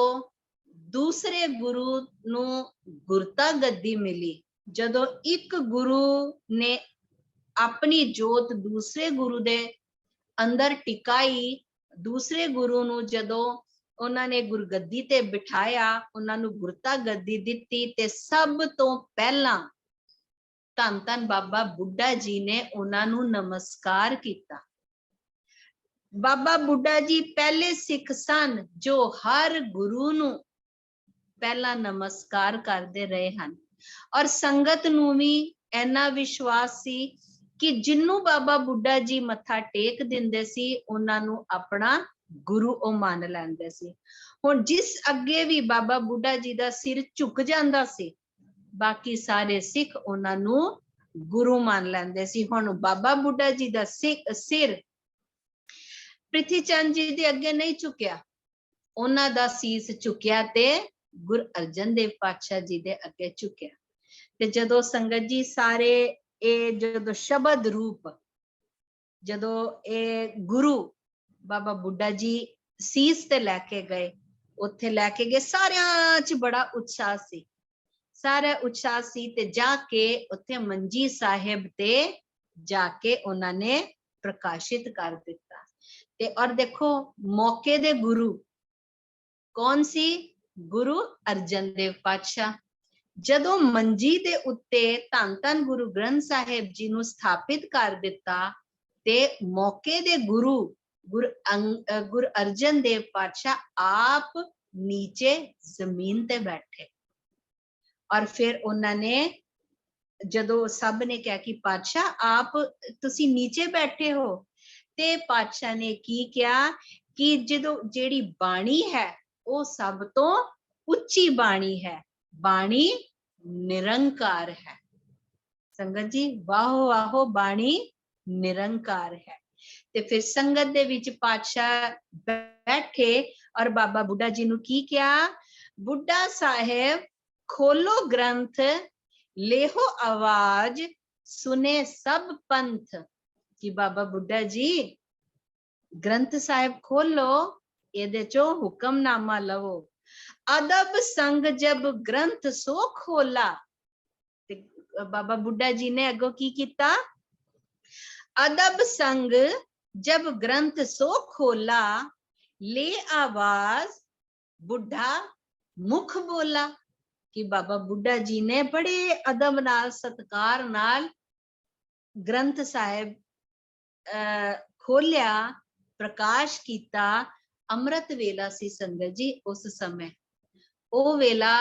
दूसरे गुरु नूं गुरता गद्दी मिली, जदों एक गुरु ने अपनी जोत दूसरे गुरु दे अंदर टिकाई, दूसरे गुरु नूं जदों उन्होंने गुरगद्दी ते बिठाया, उन्होंने गुरता गद्दी दिती, ते सब तो पहला धन धन बाबा बुड्ढा जी ने उन्होंने नमस्कार किया। बाबा बुड्ढा जी पहले सिख सन जो हर गुरु नूं पहला नमस्कार करते रहे हैं, और संगत नूं भी इन्ना विश्वास सी कि जिन्नू बाबा बुड्ढा जी मत्था टेक दिंदे सी उन्हां नूं अपना ਗੁਰੂ ਉਹ ਮੰਨ ਲੈਂਦੇ ਸੀ। ਹੁਣ ਜਿਸ ਅੱਗੇ ਵੀ ਬਾਬਾ ਬੁੱਢਾ ਜੀ ਦਾ ਸਿਰ ਝੁਕ ਜਾਂਦਾ ਸੀ, ਬਾਕੀ ਸਾਰੇ ਸਿੱਖ ਉਹਨਾਂ ਨੂੰ ਗੁਰੂ ਮੰਨ ਲੈਂਦੇ ਸੀ। ਹੁਣ ਬਾਬਾ ਬੁੱਢਾ ਜੀ ਦਾ ਸਿਰ ਪ੍ਰਿਥੀ ਚੰਦ ਜੀ ਦੇ ਅੱਗੇ ਨਹੀਂ ਝੁਕਿਆ, ਉਹਨਾਂ ਦਾ ਸੀਸ ਝੁਕਿਆ ਤੇ ਗੁਰੂ ਅਰਜਨ ਦੇਵ ਪਾਤਸ਼ਾਹ ਜੀ ਦੇ ਅੱਗੇ ਝੁਕਿਆ। ਤੇ ਜਦੋਂ ਸੰਗਤ ਜੀ ਸਾਰੇ ਇਹ ਜਦੋਂ ਸ਼ਬਦ ਰੂਪ, ਜਦੋਂ ਇਹ ਗੁਰੂ ਬਾਬਾ ਬੁੱਢਾ ਜੀ ਸੀਸ ਤੇ ਲੈ ਕੇ ਗਏ, ਉੱਥੇ ਲੈ ਕੇ ਗਏ, ਸਾਰਿਆਂ 'ਚ ਬੜਾ ਉਤਸ਼ਾਹ ਸੀ, ਸਾਰਾ ਉਤਸ਼ਾਹ ਸੀ। ਤੇ ਜਾ ਕੇ ਉੱਥੇ ਮੰਜੀ ਸਾਹਿਬ ਤੇ ਜਾ ਕੇ ਉਹਨਾਂ ਨੇ ਪ੍ਰਕਾਸ਼ਿਤ ਕਰ ਦਿੱਤਾ। ਤੇ ਔਰ ਦੇਖੋ ਮੌਕੇ ਦੇ ਗੁਰੂ ਕੌਣ ਸੀ? ਗੁਰੂ ਅਰਜਨ ਦੇਵ ਪਾਤਸ਼ਾਹ। ਜਦੋਂ ਮੰਜੀ ਦੇ ਉੱਤੇ ਧੰਨ ਧੰਨ ਗੁਰੂ ਗ੍ਰੰਥ ਸਾਹਿਬ ਜੀ ਨੂੰ ਸਥਾਪਿਤ ਕਰ ਦਿੱਤਾ, ਤੇ ਮੌਕੇ ਦੇ ਗੁਰੂ ਗੁਰੂ ਅਰਜਨ ਦੇਵ ਪਾਤਸ਼ਾਹ ਆਪ ਨੀਚੇ ਜ਼ਮੀਨ ਤੇ ਬੈਠੇ। ਔਰ ਫਿਰ ਉਹਨਾਂ ਨੇ, ਜਦੋਂ ਸਭ ਨੇ ਕਿਹਾ ਕਿ ਪਾਤਸ਼ਾਹ ਆਪ ਤੁਸੀਂ ਨੀਚੇ ਬੈਠੇ ਹੋ, ਤੇ ਪਾਤਸ਼ਾਹ ਨੇ ਕੀ ਕਿਹਾ ਕਿ ਜਦੋਂ ਜਿਹੜੀ ਬਾਣੀ ਹੈ ਉਹ ਸਭ ਤੋਂ ਉੱਚੀ ਬਾਣੀ ਹੈ, ਬਾਣੀ ਨਿਰੰਕਾਰ ਹੈ। ਸੰਗਤ ਜੀ ਵਾਹੋ ਵਾਹੋ, ਬਾਣੀ ਨਿਰੰਕਾਰ ਹੈ। ਤੇ ਫਿਰ ਸੰਗਤ ਦੇ ਵਿੱਚ ਪਾਤਸ਼ਾਹ ਬੈਠੇ ਔਰ ਬਾਬਾ ਬੁੱਢਾ ਜੀ ਨੂੰ ਕੀ ਕਿਹਾ? ਬੁੱਢਾ ਸਾਹਿਬ ਖੋਲੋ ਗ੍ਰੰਥ, ਲੇਹੋ ਆਵਾਜ਼, ਸੁਨੇ ਸਭ ਪੰਥ। ਕਿ ਬਾਬਾ ਬੁੱਢਾ ਜੀ ਗ੍ਰੰਥ ਸਾਹਿਬ ਖੋਲੋ, ਇਹਦੇ ਚੋਂ ਹੁਕਮਨਾਮਾ ਲਵੋ। ਅਦਬ ਸੰਗ ਜਬ ਗ੍ਰੰਥ ਸੋ ਖੋਲਾ। ਤੇ ਬਾਬਾ ਬੁੱਢਾ ਜੀ ਨੇ ਅੱਗੋਂ ਕੀ ਕੀਤਾ? ਅਦਬ ਸੰਗ ਜਬ ਗ੍ਰੰਥ ਸੋ ਖੋਲਾ, ਲੈ ਆਵਾਜ਼ ਬੁੱਢਾ ਮੁਖ ਬੋਲਾ। ਕਿ ਬਾਬਾ ਬੁੱਢਾ ਜੀ ਨੇ ਬੜੇ ਅਦਬ ਨਾਲ, ਸਤਿਕਾਰ ਨਾਲ ਗ੍ਰੰਥ ਸਾਹਿਬ ਖੋਲਿਆ, ਪ੍ਰਕਾਸ਼ ਕੀਤਾ। ਅੰਮ੍ਰਿਤ ਵੇਲਾ ਸੀ ਸੰਗਤ ਜੀ ਉਸ ਸਮੇਂ, ਉਹ ਵੇਲਾ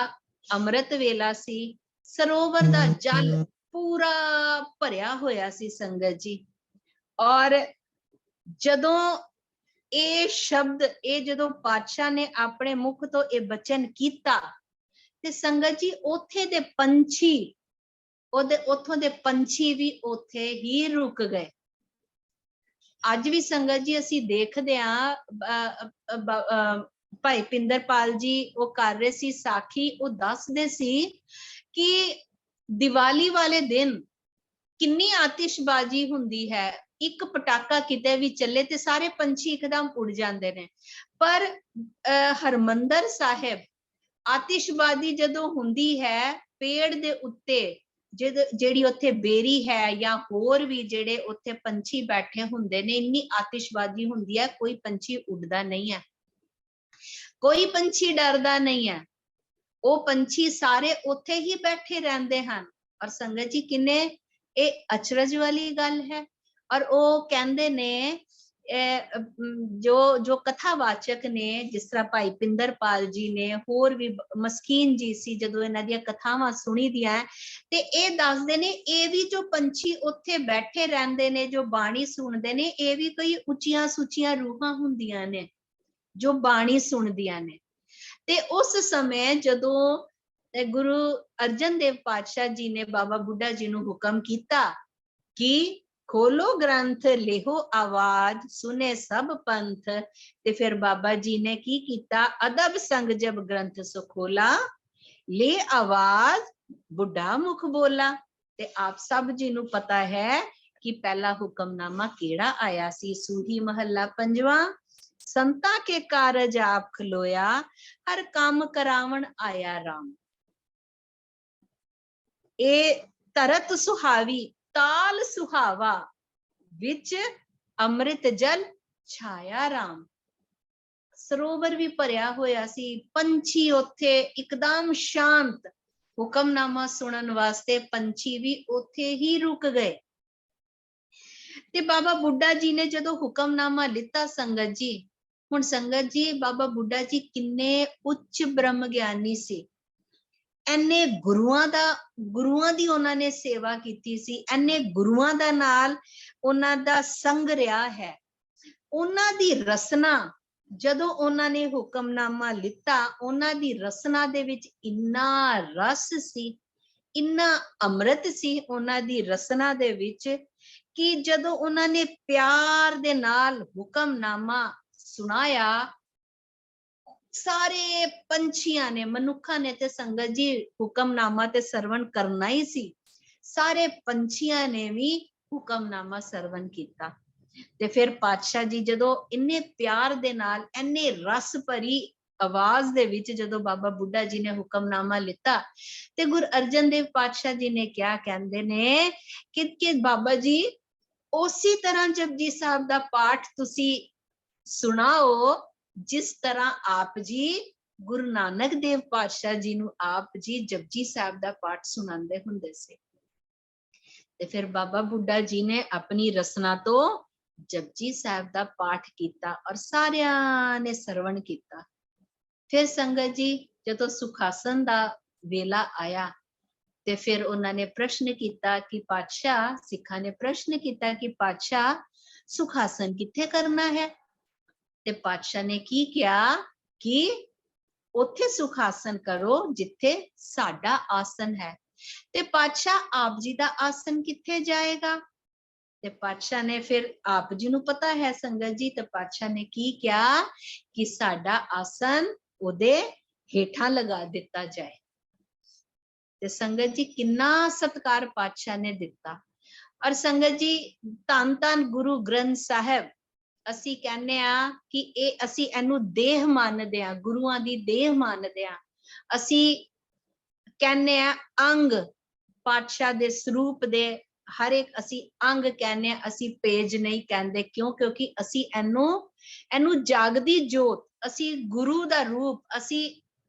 ਅੰਮ੍ਰਿਤ ਵੇਲਾ ਸੀ। ਸਰੋਵਰ ਦਾ ਜਲ ਪੂਰਾ ਭਰਿਆ ਹੋਇਆ ਸੀ ਸੰਗਤ ਜੀ। ਔਰ ਜਦੋਂ ਇਹ ਸ਼ਬਦ, ਇਹ ਜਦੋਂ ਪਾਤਸ਼ਾਹ ਨੇ ਆਪਣੇ ਮੁਖ ਤੋਂ ਇਹ ਬਚਨ ਕੀਤਾ, ਤੇ ਸੰਗਤ ਜੀ ਉੱਥੇ ਦੇ ਪੰਛੀ, ਉੱਥੋਂ ਦੇ ਪੰਛੀ ਵੀ ਉੱਥੇ ਹੀ ਰੁਕ ਗਏ। ਅੱਜ ਵੀ ਸੰਗਤ ਜੀ ਅਸੀਂ ਦੇਖਦੇ ਹਾਂ, ਭਾਈ ਪਿੰਦਰਪਾਲ ਜੀ ਉਹ ਕਰ ਰਹੇ ਸੀ ਸਾਖੀ, ਉਹ ਦੱਸਦੇ ਸੀ ਕਿ ਦੀਵਾਲੀ ਵਾਲੇ ਦਿਨ ਕਿੰਨੀ ਆਤਿਸ਼ਬਾਜ਼ੀ ਹੁੰਦੀ ਹੈ। ਇੱਕ ਪਟਾਕਾ ਕਿਤੇ ਵੀ ਚੱਲੇ ਤੇ ਸਾਰੇ ਪੰਛੀ ਇੱਕਦਮ ਉੱਡ ਜਾਂਦੇ ਨੇ। ਪਰ ਹਰਮੰਦਰ ਸਾਹਿਬ ਆਤਿਸ਼ਬਾਜ਼ੀ ਜਦੋਂ ਹੁੰਦੀ ਹੈ, ਪੇੜ ਦੇ ਉੱਤੇ ਜਿਹੜੀ ਉੱਥੇ ਬੇਰੀ ਹੈ ਜਾਂ ਹੋਰ ਵੀ ਜਿਹੜੇ ਉੱਥੇ ਪੰਛੀ ਬੈਠੇ ਹੁੰਦੇ ਨੇ, ਇੰਨੀ ਆਤਿਸ਼ਬਾਜ਼ੀ ਹੁੰਦੀ ਹੈ, ਕੋਈ ਪੰਛੀ ਉੱਡਦਾ ਨਹੀਂ ਹੈ, ਕੋਈ ਪੰਛੀ ਡਰਦਾ ਨਹੀਂ ਹੈ। ਉਹ ਪੰਛੀ ਸਾਰੇ ਉੱਥੇ ਹੀ ਬੈਠੇ ਰਹਿੰਦੇ ਹਨ। ਔਰ ਸੰਗਤ ਜੀ ਕਿੰਨੇ ਇਹ ਅਚਰਜ ਵਾਲੀ ਗੱਲ ਹੈ। ਔਰ ਉਹ ਕਹਿੰਦੇ ਨੇ, ਜੋ ਕਥਾਵਾਚਕ ਨੇ, ਜਿਸ ਤਰ੍ਹਾਂ ਭਾਈ ਪਿੰਦਰਪਾਲ ਜੀ ਨੇ, ਹੋਰ ਵੀ ਮਸਕੀਨ ਜੀ ਸੀ, ਜਦੋਂ ਇਹਨਾਂ ਦੀਆਂ ਕਥਾਵਾਂ ਸੁਣੀ ਦੀਆਂ ਤੇ ਇਹ ਦੱਸਦੇ ਨੇ, ਇਹ ਵੀ ਜੋ ਪੰਛੀ ਉੱਥੇ ਬੈਠੇ ਰਹਿੰਦੇ ਨੇ, ਜੋ ਬਾਣੀ ਸੁਣਦੇ ਨੇ, ਇਹ ਵੀ ਕੋਈ ਉੱਚੀਆਂ ਸੁੱਚੀਆਂ ਰੂਹਾਂ ਹੁੰਦੀਆਂ ਨੇ ਜੋ ਬਾਣੀ ਸੁਣਦੀਆਂ ਨੇ। ਤੇ ਉਸ ਸਮੇਂ ਜਦੋਂ ਗੁਰੂ ਅਰਜਨ ਦੇਵ ਪਾਤਸ਼ਾਹ ਜੀ ਨੇ ਬਾਬਾ ਬੁੱਢਾ ਜੀ ਨੂੰ ਹੁਕਮ ਕੀਤਾ ਕਿ ਖੋਲੋ ਗ੍ਰੰਥ, ਲੇਹੋ ਆਵਾਜ਼, ਸੁਨੇ ਸਭ ਪੰਥ, ਤੇ ਫਿਰ ਬਾਬਾ ਜੀ ਨੇ ਕੀ ਕੀਤਾ? ਅਦਬ ਸੰਗ ਜਬ ਗ੍ਰੰਥ ਸੋ ਖੋਲਾ, ਲੈ ਆਵਾਜ਼ ਬੁੱਢਾ ਮੁਖ ਬੋਲਾ। ਤੇ ਆਪ ਸਭ ਜੀ ਨੂੰ ਪਤਾ ਹੈ ਕਿ ਪਹਿਲਾ ਹੁਕਮਨਾਮਾ ਕਿਹੜਾ ਆਇਆ ਸੀ? ਸੂਹੀ ਮਹੱਲਾ ਪੰਜਵਾਂ, ਸੰਤਾਂ ਕੇ ਕਾਰਜ ਆਪ ਖਲੋਇਆ, ਹਰ ਕੰਮ ਕਰਾਵਣ ਆਇਆ ਰਾਮ। ਇਹ ਧਰਤ ਸੁਹਾਵੀ, ਤਾਲ ਸੁਹਾਵਾ, ਵਿੱਚ ਅੰਮ੍ਰਿਤ ਜਲ ਛਾਇਆ ਰਾਮ। ਸਰੋਵਰ ਵੀ ਭਰਿਆ ਹੋਇਆ ਸੀ, ਪੰਛੀ ਉੱਥੇ ਇੱਕਦਮ ਸ਼ਾਂਤ, ਹੁਕਮਨਾਮਾ ਸੁਣਨ ਵਾਸਤੇ ਪੰਛੀ ਵੀ ਉੱਥੇ ਹੀ ਰੁਕ ਗਏ। ਤੇ ਬਾਬਾ ਬੁੱਢਾ ਜੀ ਨੇ ਜਦੋਂ ਹੁਕਮਨਾਮਾ ਲਿੱਤਾ ਸੰਗਤ ਜੀ, ਹੁਣ ਸੰਗਤ ਜੀ ਬਾਬਾ ਬੁੱਢਾ ਜੀ ਕਿੰਨੇ ਉੱਚ ਬ੍ਰਹਮ ਗਿਆਨੀ ਸੀ। ਐਨੇ ਗੁਰੂਆਂ ਦੀ ਉਹਨਾਂ ਨੇ ਸੇਵਾ ਕੀਤੀ ਸੀ, ਐਨੇ ਗੁਰੂਆਂ ਦਾ ਨਾਲ ਉਹਨਾਂ ਦਾ ਸੰਗ ਰਿਹਾ ਹੈ। ਉਹਨਾਂ ਦੀ ਰਸਨਾ ਜਦੋਂ ਉਹਨਾਂ ਨੇ ਹੁਕਮਨਾਮਾ ਲਿੱਤਾ, ਉਹਨਾਂ ਦੀ ਰਸਨਾ ਦੇ ਵਿੱਚ ਇੰਨਾ ਰਸ ਸੀ, ਇੰਨਾ ਅੰਮ੍ਰਿਤ ਸੀ ਉਹਨਾਂ ਦੀ ਰਸਨਾ ਦੇ ਵਿੱਚ, ਕਿ ਜਦੋਂ ਉਹਨਾਂ ਨੇ ਪਿਆਰ ਦੇ ਨਾਲ ਹੁਕਮਨਾਮਾ ਸੁਣਾਇਆ, ਸਾਰੇ ਪੰਛੀਆਂ ਨੇ, ਮਨੁੱਖਾਂ ਨੇ ਤੇ ਸੰਗਤ ਜੀ ਹੁਕਮਨਾਮਾ ਤੇ ਸਰਵਣ ਕਰਨਾ ਹੀ ਸੀ, ਸਾਰੇ ਪੰਛੀਆਂ ਨੇ ਵੀ ਹੁਕਮਨਾਮਾ ਸਰਵਣ ਕੀਤਾ। ਤੇ ਫਿਰ ਪਾਤਸ਼ਾਹ ਜੀ ਜਦੋਂ ਇੰਨੇ ਪਿਆਰ ਦੇ ਨਾਲ, ਇੰਨੇ ਰਸ ਭਰੀ ਆਵਾਜ਼ ਦੇ ਵਿੱਚ ਜਦੋਂ ਬਾਬਾ ਬੁੱਢਾ ਜੀ ਨੇ ਹੁਕਮਨਾਮਾ ਲਿੱਤਾ, ਤੇ ਗੁਰੂ ਅਰਜਨ ਦੇਵ ਪਾਤਸ਼ਾਹ ਜੀ ਨੇ ਕਿਹਾ, ਕਹਿੰਦੇ ਨੇ ਕਿ ਬਾਬਾ ਜੀ ਉਸੇ ਤਰ੍ਹਾਂ ਜਪਜੀ ਸਾਹਿਬ ਦਾ ਪਾਠ ਤੁਸੀਂ ਸੁਣਾਓ, ਜਿਸ ਤਰ੍ਹਾਂ ਆਪ ਜੀ ਗੁਰੂ ਨਾਨਕ ਦੇਵ ਪਾਤਸ਼ਾਹ ਜੀ ਨੂੰ ਆਪ ਜੀ ਜਪਜੀ ਸਾਹਿਬ ਦਾ ਪਾਠ ਸੁਣਾਉਂਦੇ ਹੁੰਦੇ ਸੀ। ਤੇ ਫਿਰ ਬਾਬਾ ਬੁੱਢਾ ਜੀ ਨੇ ਆਪਣੀ ਰਸਨਾ ਤੋਂ ਜਪਜੀ ਸਾਹਿਬ ਦਾ ਪਾਠ ਕੀਤਾ ਔਰ ਸਾਰਿਆਂ ਨੇ ਸਰਵਣ ਕੀਤਾ। ਫਿਰ ਸੰਗਤ ਜੀ ਜਦੋਂ ਸੁਖਾਸਨ ਦਾ ਵੇਲਾ ਆਇਆ, ਤੇ ਫਿਰ ਉਹਨਾਂ ਨੇ ਪ੍ਰਸ਼ਨ ਕੀਤਾ ਕਿ ਪਾਤਸ਼ਾਹ, ਸਿੱਖਾਂ ਨੇ ਪ੍ਰਸ਼ਨ ਕੀਤਾ ਕਿ ਪਾਤਸ਼ਾਹ ਸੁਖਾਸਨ ਕਿੱਥੇ ਕਰਨਾ ਹੈ? ਤੇ ਪਾਤਸ਼ਾਹ ਨੇ ਕੀ ਕਿਹਾ ਕਿ ਉੱਥੇ ਸੁਖਾਸਨ ਕਰੋ ਜਿੱਥੇ ਸਾਡਾ ਆਸਨ ਹੈ। ਤੇ ਪਾਤਸ਼ਾਹ ਆਪ ਜੀ ਦਾ ਆਸਨ ਕਿੱਥੇ ਜਾਏਗਾ? ਤੇ ਪਾਤਸ਼ਾਹ ਨੇ ਫਿਰ, ਆਪ ਜੀ ਨੂੰ ਪਤਾ ਹੈ ਸੰਗਤ ਜੀ, ਤੇ ਪਾਤਸ਼ਾਹ ਨੇ ਕੀ ਕਿਹਾ ਕਿ ਸਾਡਾ ਆਸਨ ਉਹਦੇ ਹੇਠਾਂ ਲਗਾ ਦਿੱਤਾ ਜਾਏ। ਤੇ ਸੰਗਤ ਜੀ ਕਿੰਨਾ ਸਤਿਕਾਰ ਪਾਤਸ਼ਾਹ ਨੇ ਦਿੱਤਾ। ਔਰ ਸੰਗਤ ਜੀ ਧੰਨ ਧੰਨ ਗੁਰੂ ਗ੍ਰੰਥ ਸਾਹਿਬ, ਅਸੀਂ ਕਹਿੰਦੇ ਆ ਕਿ ਇਹ ਅਸੀਂ ਇਹਨੂੰ ਦੇਹ ਮੰਨਦੇ ਆ, ਗੁਰੂਆਂ ਦੀ ਦੇਹ ਮੰਨਦੇ ਆ। ਅਸੀਂ ਕਹਿੰਦੇ ਆ ਅੰਗ, ਪਾਤਸ਼ਾਹ ਦੇ ਸਰੂਪ ਦੇ ਹਰ ਇੱਕ ਅਸੀਂ ਅੰਗ ਕਹਿੰਦੇ ਆ, ਅਸੀਂ ਪੇਜ ਨਹੀਂ ਕਹਿੰਦੇ। ਕਿਉਂ? ਕਿਉਂਕਿ ਅਸੀਂ ਇਹਨੂੰ ਜਾਗਦੀ ਜੋਤ, ਅਸੀਂ ਗੁਰੂ ਦਾ ਰੂਪ, ਅਸੀਂ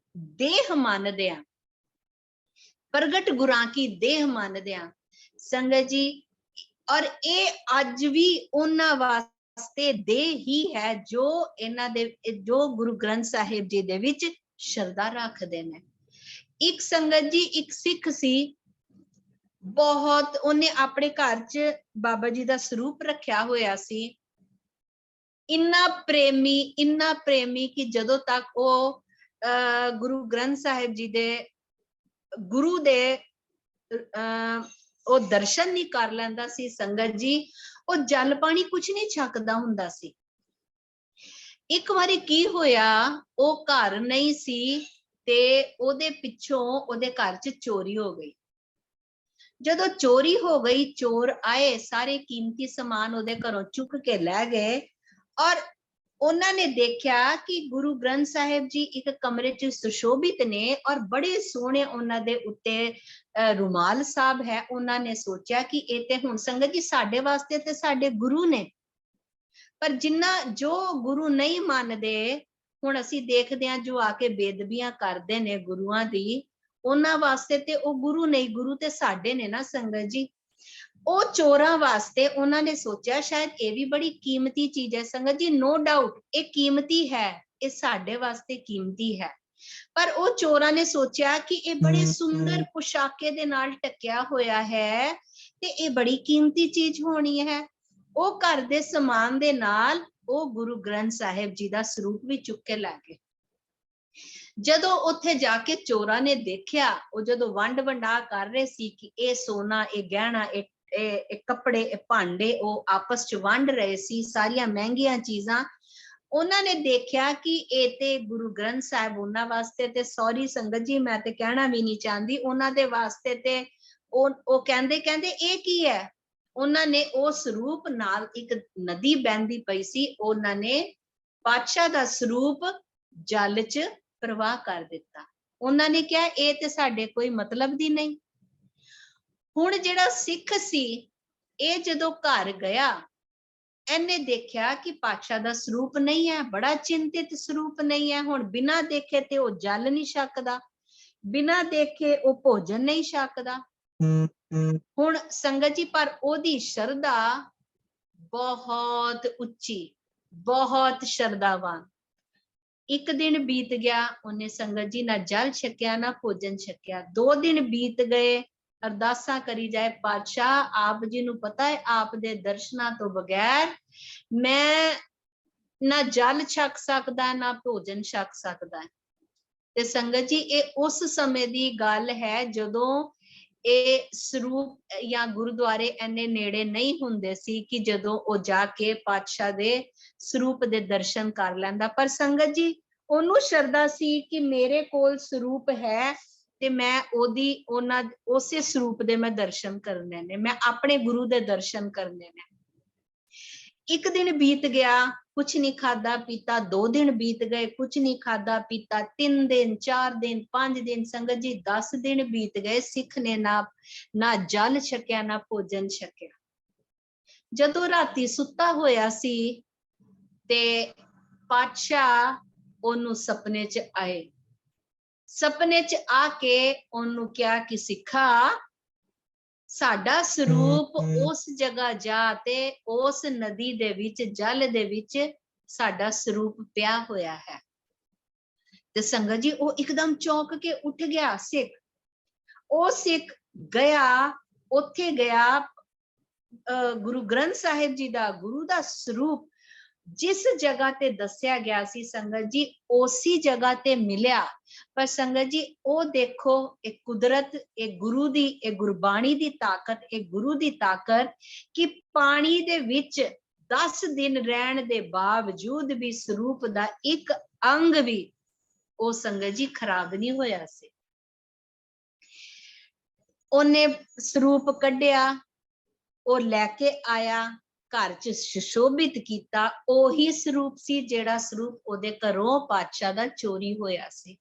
ਦੇਹ ਮੰਨਦੇ ਆ, ਪ੍ਰਗਟ ਗੁਰਾਂ ਕੀ ਦੇਹ ਮੰਨਦੇ ਆ ਸੰਗਤ ਜੀ। ਔਰ ਇਹ ਅੱਜ ਵੀ ਉਹਨਾਂ ਵਾਸਤੇ ਦੇਹ ਹੀ ਹੈ ਜੋ ਇਹਨਾਂ ਦੇ, ਜੋ ਗੁਰੂ ਗ੍ਰੰਥ ਸਾਹਿਬ ਜੀ ਦੇ ਵਿੱਚ ਸ਼ਰਧਾ ਰੱਖਦੇ ਨੇ। ਇੱਕ ਸੰਗਤ ਜੀ, ਇੱਕ ਸਿੱਖ ਸੀ, ਬਹੁਤ ਉਹਨੇ ਆਪਣੇ ਘਰ 'ਚ ਬਾਬਾ ਜੀ ਦਾ ਸਰੂਪ ਰੱਖਿਆ ਹੋਇਆ ਸੀ। ਇੰਨਾ ਪ੍ਰੇਮੀ ਕਿ ਜਦੋਂ ਤੱਕ ਉਹ ਗੁਰੂ ਗ੍ਰੰਥ ਸਾਹਿਬ ਜੀ ਦੇ, ਗੁਰੂ ਦੇ ਉਹ ਦਰਸ਼ਨ ਨਹੀਂ ਕਰ ਲੈਂਦਾ ਸੀ ਸੰਗਤ ਜੀ, ਉਹ ਜਲ ਪਾਣੀ ਕੁਝ ਨਹੀਂ ਛਕਦਾ ਹੁੰਦਾ ਸੀ। ਇੱਕ ਵਾਰੀ ਕੀ ਹੋਇਆ, ਉਹ ਘਰ ਨਹੀਂ ਸੀ ਤੇ ਉਹਦੇ ਪਿੱਛੋਂ ਉਹਦੇ ਘਰ 'ਚ ਚੋਰੀ ਹੋ ਗਈ। ਜਦੋਂ ਚੋਰੀ ਹੋ ਗਈ, ਚੋਰ ਆਏ, ਸਾਰੇ ਕੀਮਤੀ ਸਮਾਨ ਉਹਦੇ ਘਰੋਂ ਚੁੱਕ ਕੇ ਲੈ ਗਏ। ਔਰ ਉਹਨਾਂ ਨੇ ਦੇਖਿਆ ਕਿ ਗੁਰੂ ਗ੍ਰੰਥ ਸਾਹਿਬ ਜੀ ਇੱਕ ਕਮਰੇ 'ਚ ਸੁਸ਼ੋਭਿਤ ਨੇ ਔਰ ਬੜੇ ਸੋਹਣੇ ਉਹਨਾਂ ਦੇ ਉੱਤੇ ਰੁਮਾਲ ਸਾਹਿਬ ਹੈ। ਉਹਨਾਂ ਨੇ ਸੋਚਿਆ ਕਿ ਇਹ ਤੇ ਹੁਣ ਸੰਗਤ ਜੀ ਸਾਡੇ ਵਾਸਤੇ ਤੇ ਸਾਡੇ ਗੁਰੂ ਨੇ, ਪਰ ਜੋ ਗੁਰੂ ਨਹੀਂ ਮੰਨਦੇ, ਹੁਣ ਅਸੀਂ ਦੇਖਦੇ ਹਾਂ ਜੋ ਆ ਕੇ ਬੇਦਬੀਆਂ ਕਰਦੇ ਨੇ ਗੁਰੂਆਂ ਦੀ, ਉਹਨਾਂ ਵਾਸਤੇ ਤੇ ਉਹ ਗੁਰੂ ਨਹੀਂ, ਗੁਰੂ ਤੇ ਸਾਡੇ ਨੇ ਨਾ ਸੰਗਤ ਜੀ। ਉਹ ਚੋਰਾਂ ਵਾਸਤੇ ਉਹਨਾਂ ਨੇ ਸੋਚਿਆ ਸ਼ਾਇਦ ਇਹ ਵੀ ਬੜੀ ਕੀਮਤੀ ਚੀਜ਼ ਹੈ ਸੰਗਤ ਜੀ। ਨੋ ਡਾਊਟ ਇਹ ਕੀਮਤੀ ਹੈ, ਇਹ ਸਾਡੇ ਵਾਸਤੇ ਕੀਮਤੀ ਹੈ। ਪਰ ਉਹ ਚੋਰਾਂ ਨੇ ਸੋਚਿਆ ਕਿ ਇਹ ਬੜੇ ਸੁੰਦਰ ਪੁਸ਼ਾਕੇ ਦੇ ਨਾਲ ਟਕਿਆ ਹੋਇਆ ਹੈ ਤੇ ਇਹ ਬੜੀ ਕੀਮਤੀ ਚੀਜ਼ ਹੋਣੀ ਹੈ। ਉਹ ਘਰ ਦੇ ਸਮਾਨ ਦੇ ਨਾਲ ਉਹ ਗੁਰੂ ਗ੍ਰੰਥ ਸਾਹਿਬ ਜੀ ਦਾ ਸਰੂਪ ਵੀ ਚੁੱਕ ਕੇ ਲੈ ਗਏ। ਜਦੋਂ ਉੱਥੇ ਜਾ ਕੇ ਚੋਰਾਂ ਨੇ ਦੇਖਿਆ, ਉਹ ਜਦੋਂ ਵੰਡ ਵੰਡਾ ਕਰ ਰਹੇ ਸੀ ਕਿ ਇਹ ਸੋਨਾ, ਇਹ ਗਹਿਣਾ, ਇਹ ਕੱਪੜੇ, ਇਹ ਭਾਂਡੇ, ਉਹ ਆਪਸ ਚ ਵੰਡ ਰਹੇ ਸੀ, ਸਾਰੀਆਂ ਮਹਿੰਗੀਆਂ ਚੀਜ਼ਾਂ। ਉਹਨਾਂ ਨੇ ਦੇਖਿਆ ਕਿ ਇਹ ਤੇ ਗੁਰੂ ਗ੍ਰੰਥ ਸਾਹਿਬ ਉਹਨਾਂ ਵਾਸਤੇ ਤੇ, ਸੌਰੀ ਸੰਗਤ ਜੀ ਮੈਂ ਤੇ ਕਹਿਣਾ ਵੀ ਨਹੀਂ ਚਾਹੁੰਦੀ, ਉਹਨਾਂ ਦੇ ਵਾਸਤੇ ਤੇ ਉਹ ਕਹਿੰਦੇ ਇਹ ਕੀ ਹੈ। ਉਹਨਾਂ ਨੇ ਉਹ ਸਰੂਪ ਨਾਲ, ਇੱਕ ਨਦੀ ਬਹਿੰਦੀ ਪਈ ਸੀ, ਉਹਨਾਂ ਨੇ ਪਾਤਸ਼ਾਹ ਦਾ ਸਰੂਪ ਜਲ 'ਚ ਪ੍ਰਵਾਹ ਕਰ ਦਿੱਤਾ। ਉਹਨਾਂ ਨੇ ਕਿਹਾ ਇਹ ਤੇ ਸਾਡੇ ਕੋਈ ਮਤਲਬ ਦੀ ਨਹੀਂ। ਹੁਣ ਜਿਹੜਾ ਸਿੱਖ ਸੀ, ਇਹ ਜਦੋਂ ਘਰ ਗਿਆ, ਇਹਨੇ ਦੇਖਿਆ ਕਿ ਪਾਤਸ਼ਾਹ ਦਾ ਸਰੂਪ ਨਹੀਂ ਹੈ, ਬੜਾ ਚਿੰਤਿਤ ਸਰੂਪ ਨਹੀਂ ਹੈ। ਹੁਣ ਬਿਨਾਂ ਦੇਖੇ ਤੇ ਉਹ ਜਲ ਨਹੀਂ ਛਕਦਾ, ਬਿਨਾਂ ਦੇਖੇ ਉਹ ਭੋਜਨ ਨਹੀਂ ਛਕਦਾ। ਹੁਣ ਸੰਗਤ ਜੀ, ਪਰ ਉਹਦੀ ਸ਼ਰਧਾ ਬਹੁਤ ਉੱਚੀ, ਬਹੁਤ ਸ਼ਰਧਾਵਾਨ। ਇੱਕ ਦਿਨ ਬੀਤ ਗਿਆ, ਉਹਨੇ ਸੰਗਤ ਜੀ ਨਾ ਜਲ ਛਕਿਆ ਨਾ ਭੋਜਨ ਛਕਿਆ। 2 ਦਿਨ ਬੀਤ ਗਏ, ਅਰਦਾਸਾਂ ਕਰੀ ਜਾਏ, ਪਾਤਸ਼ਾਹ ਆਪ ਜੀ ਨੂੰ ਪਤਾ ਹੈ ਆਪ ਦੇ ਦਰਸ਼ਨਾਂ ਤੋਂ ਬਗੈਰ ਮੈਂ ना जल छक सकदा ना भोजन छक सकदा। ते संगत जी ये उस समय दी गल है जदों ਇਹ ਸਰੂਪ ਜਾਂ ਗੁਰਦੁਆਰੇ ਇੰਨੇ ਨੇੜੇ ਨਹੀਂ ਹੁੰਦੇ ਸੀ ਕਿ ਜਦੋਂ ਉਹ ਜਾ ਕੇ ਪਾਤਸ਼ਾਹ ਦੇ ਸਰੂਪ ਦੇ ਦਰਸ਼ਨ ਕਰ ਲੈਂਦਾ। ਪਰ ਸੰਗਤ ਜੀ ਉਹਨੂੰ ਸ਼ਰਧਾ ਸੀ ਕਿ ਮੇਰੇ ਕੋਲ ਸਰੂਪ ਹੈ ਤੇ ਮੈਂ ਉਹਨਾਂ ਉਸੇ ਸਰੂਪ ਦੇ ਮੈਂ ਦਰਸ਼ਨ ਕਰਨੇ ਨੇ, ਮੈਂ ਆਪਣੇ ਗੁਰੂ ਦੇ ਦਰਸ਼ਨ ਕਰਨੇ ਨੇ। ਇੱਕ ਦਿਨ ਬੀਤ ਗਿਆ, कुछ नहीं खादा पीता, 2 दिन बीत गए, कुछ नहीं खादा पीता, 3 दिन 4 दिन 5 दिन, संगत जी 10 दिन बीत गए, सिख ने ना जल छकिया ना भोजन छकिया। जदों राती सुता होया सी ते पातशाह ओनू सपने च आए। सपने च आके ओनू क्या कि सिखा साडा स्वरूप उस जगह जा ते उस नदी दे विच जल दे विच साडा स्वरूप पिया होया है। ते संगत जी वो एकदम चौंक के उठ गया सिख। ओ सिख गया, उत्थे गया गुरु ग्रंथ साहिब जी दा गुरु दा स्वरूप जिस जगह ते दस्या गया सी संगत जी उसी जगह ते मिलिया। पर संगत जी ओ देखो एक कुदरत, एक गुरु दी, एक गुरबाणी दी ताकत, एक गुरु दी ताकत कि पानी दे विच 10 दिन रहन दे बावजूद भी स्वरूप दा एक अंग भी ओ संगत जी खराब नहीं होया सी। ओने स्वरूप कढ़िया, ओ लैके आया, घर च सुशोभित किया, ओही स्वरूप सी जेड़ा स्वरूप ओदे घरों पातशाह दा चोरी होया सी।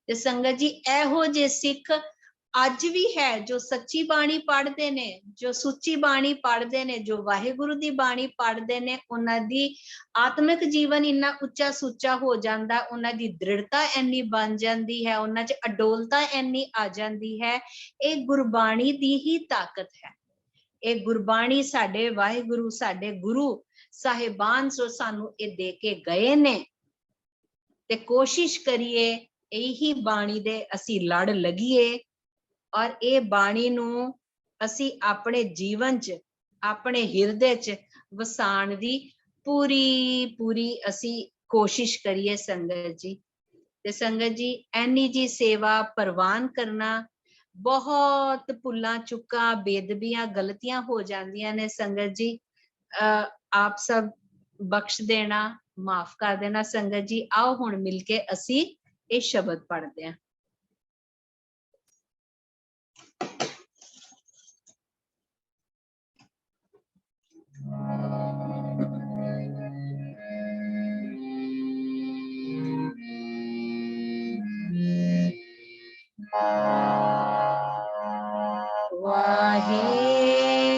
ते संगत जी एहो जे सिख अज भी है जो सच्ची बाणी पढ़ते ने, जो सुची बाणी पढ़ते ने, जो वाहिगुरु दी बाणी पढ़ते ने, उन्हां दी आत्मिक जीवन इन्ना उच्चा सुच्चा हो जाता, उन्हां दी दृढ़ता इन्नी बन जाती है, उन्हां च अडोलता इन्नी आ जाती है। ये गुरबाणी दी ही ताकत है। ਇਹ ਗੁਰਬਾਣੀ ਸਾਡੇ ਵਾਹਿਗੁਰੂ ਸਾਡੇ ਗੁਰੂ ਸਾਹਿਬਾਨ ਸੋ ਸਾਨੂੰ ਇਹ ਦੇ ਕੇ ਗਏ ਨੇ ਤੇ ਕੋਸ਼ਿਸ਼ ਕਰੀਏ ਇਹੀ ਬਾਣੀ ਦੇ ਅਸੀਂ ਲੜ ਲੱਗੀਏ ਔਰ ਇਹ ਬਾਣੀ ਨੂੰ ਅਸੀਂ ਆਪਣੇ ਜੀਵਨ 'ਚ ਆਪਣੇ ਹਿਰਦੇ 'ਚ ਵਸਾਉਣ ਦੀ ਪੂਰੀ ਅਸੀਂ ਕੋਸ਼ਿਸ਼ ਕਰੀਏ ਸੰਗਤ ਜੀ। ਤੇ ਸੰਗਤ ਜੀ ਐਨੀ ਜੀ ਸੇਵਾ ਪ੍ਰਵਾਨ ਕਰਨਾ बहुत भुल्लां चुक्कां बेदबियां गलतियां हो जांदियां ने संगत जी। आप सब बख्श देना, माफ कर देना संगत जी। आओ हुण मिलके असी ये शब्द पढ़दे हां।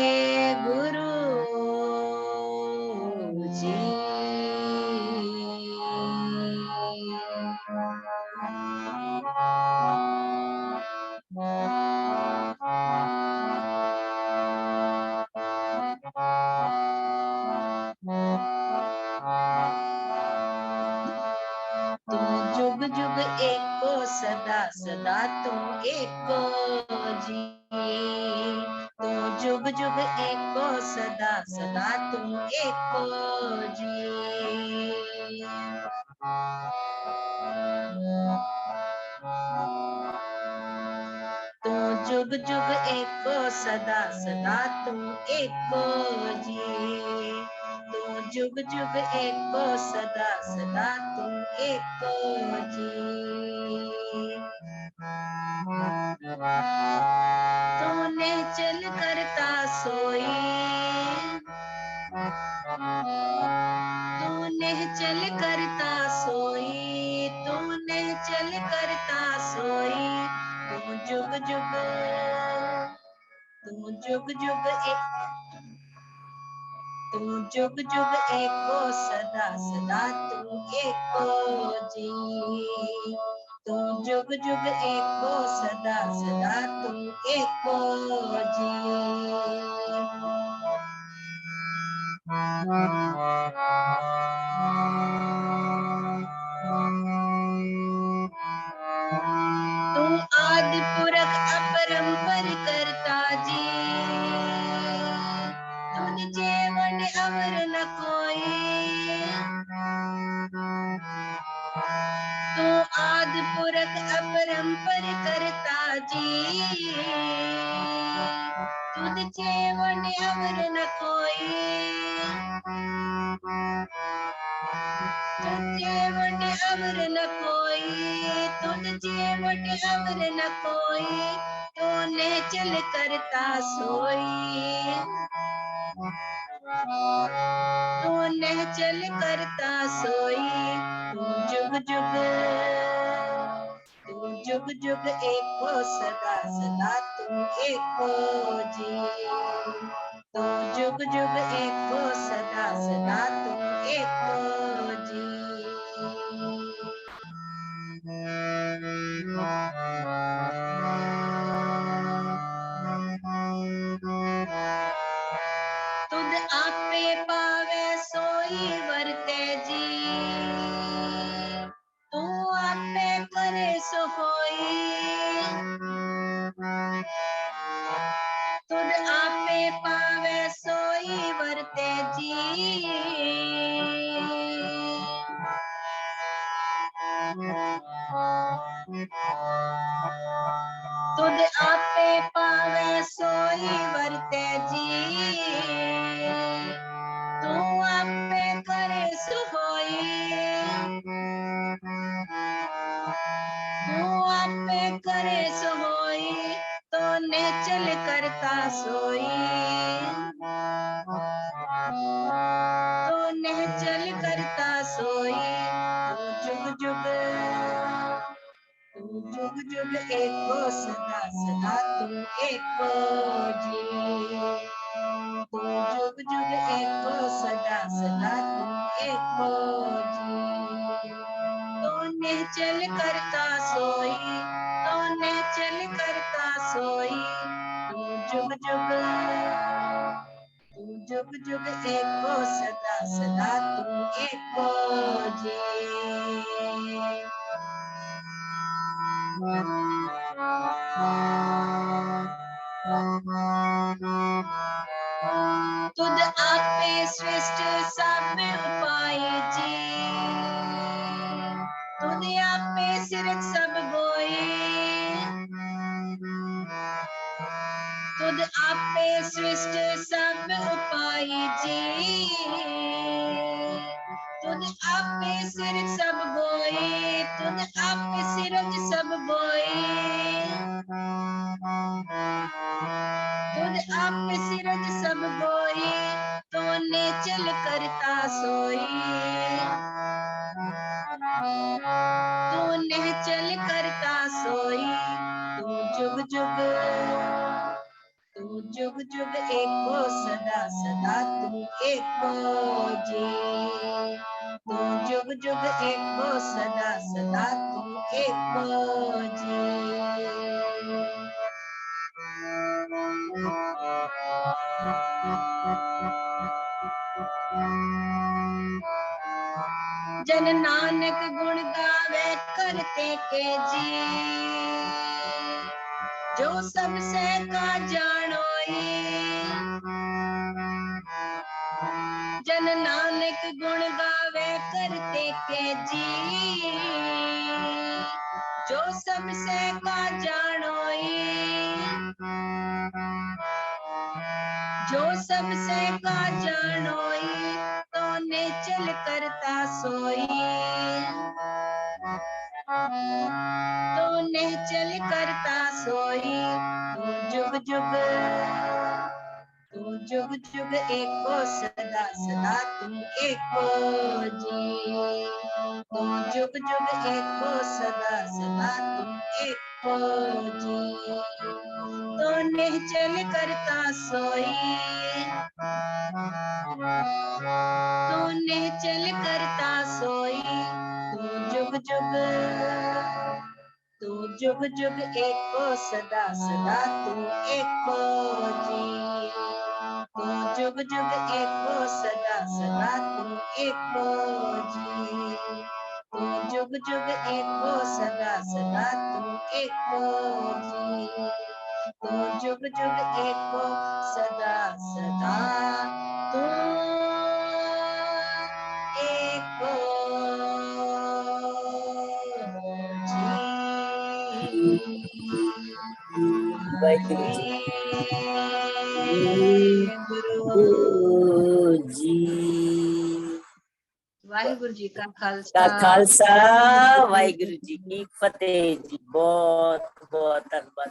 वाहेगुरु जी। तू जुग जुग एको सदा सदा तू एको जी। तू जुग जुग एको सदा सदा तू एको जी। तू जुग जुग एको सदा सदा तू एको जी। तू जुग जुग एको सदा सदा तू एको जी। तूने चल करता सोई, तूने चल करता सोई, तूने चल करता सोई। तू जुग जुग, तू जुग जुग तू जुग जुग एको सदा सदा तू एको जी। तू जुग जुग एको सदा सदा तू एको जी। तू आदि पुरख अपरंपर करता जी। तुझ जेवण अवर न कोई, मूरख अपरंपर करता जी, तुझ चेवण अवर न कोई, तुझ चेवण अवर न कोई, तुझ चेवण अवर न कोई, तो ने चल करता सोई, तू ने चल करता सोई, तू जुग जुग, तू जुग जुग एको सदा सदा तू एको जी, तू जुग जुग एको सदा सदा तू एको जी। तुद आपे पावे सोई वरते जी, तू आपे करे सो होई, तुद आपे पावे सोई वरते जी, तुद आपे पावे सोई वरते जी, तू आपे करे सो होई, तू आपे करे सो होई, तो ने चल करता सोई, तो ने चल करता सोई, तू जुग जुग, तू जुग जुग एको सदा सदा तू एको जी, तू जुग जुग एको सदा सदा तू एको जी, तो ने चल करता सोई, तो ने चल करता सोई, तू जुग जुग, तू जुग जुग एको सदा सदा तू एको जी। तुद आपे श्रेष्ठ सब उपाय जी, तुद आपे सिरक सब गोई, तुद आपे श्रेष्ठ सब उपाय जी, तुद आपे सिरक सब गोई, तुद आपे सिरक सब गोई, तुद आपे सिरक सब गोई, तो ने चल करता सोई, तू ने चल करता सोई, तू जुग जुग, तू जुग जुग एको सदा सदा तू एको जी, तू जुग जुग एको सदा सदा तू एको जी। जन नानक गुण गावे करते के जी, जो सबसे का जानोई, जन नानक गुण गावे करते के जी, जो सबसे का जानोई, जो सबसे का जानोई, तो ने चल करता सोई, तो ने चल करता सोई, तू जुग जुग, तू जुग जुग एको सदा सदा तू एको जी, तू जुग जुग एको सदा सदा तू एको जी, तो ने चल करता सोई, तो ने चल करता सोई, तू जुग जुग, तू जुग जुग एको सदा सदा तू एको जी, तू जुग जुग एको सदा सदा तू एको जी, तू जुग जुग एको सदा सदा तू एको जी, तू जुग जुग एको सदा सदा तू एको जी। ਵਾਹਿਗੁਰੂ ਜੀ। ਗੁਰੂ ਜੀ ਵਾਹਿਗੁਰੂ ਜੀ ਕਾ का ਖਾਲਸਾ खालसा वाहिगुरु जी की फतेह जी। बहुत बहुत धन्यवाद।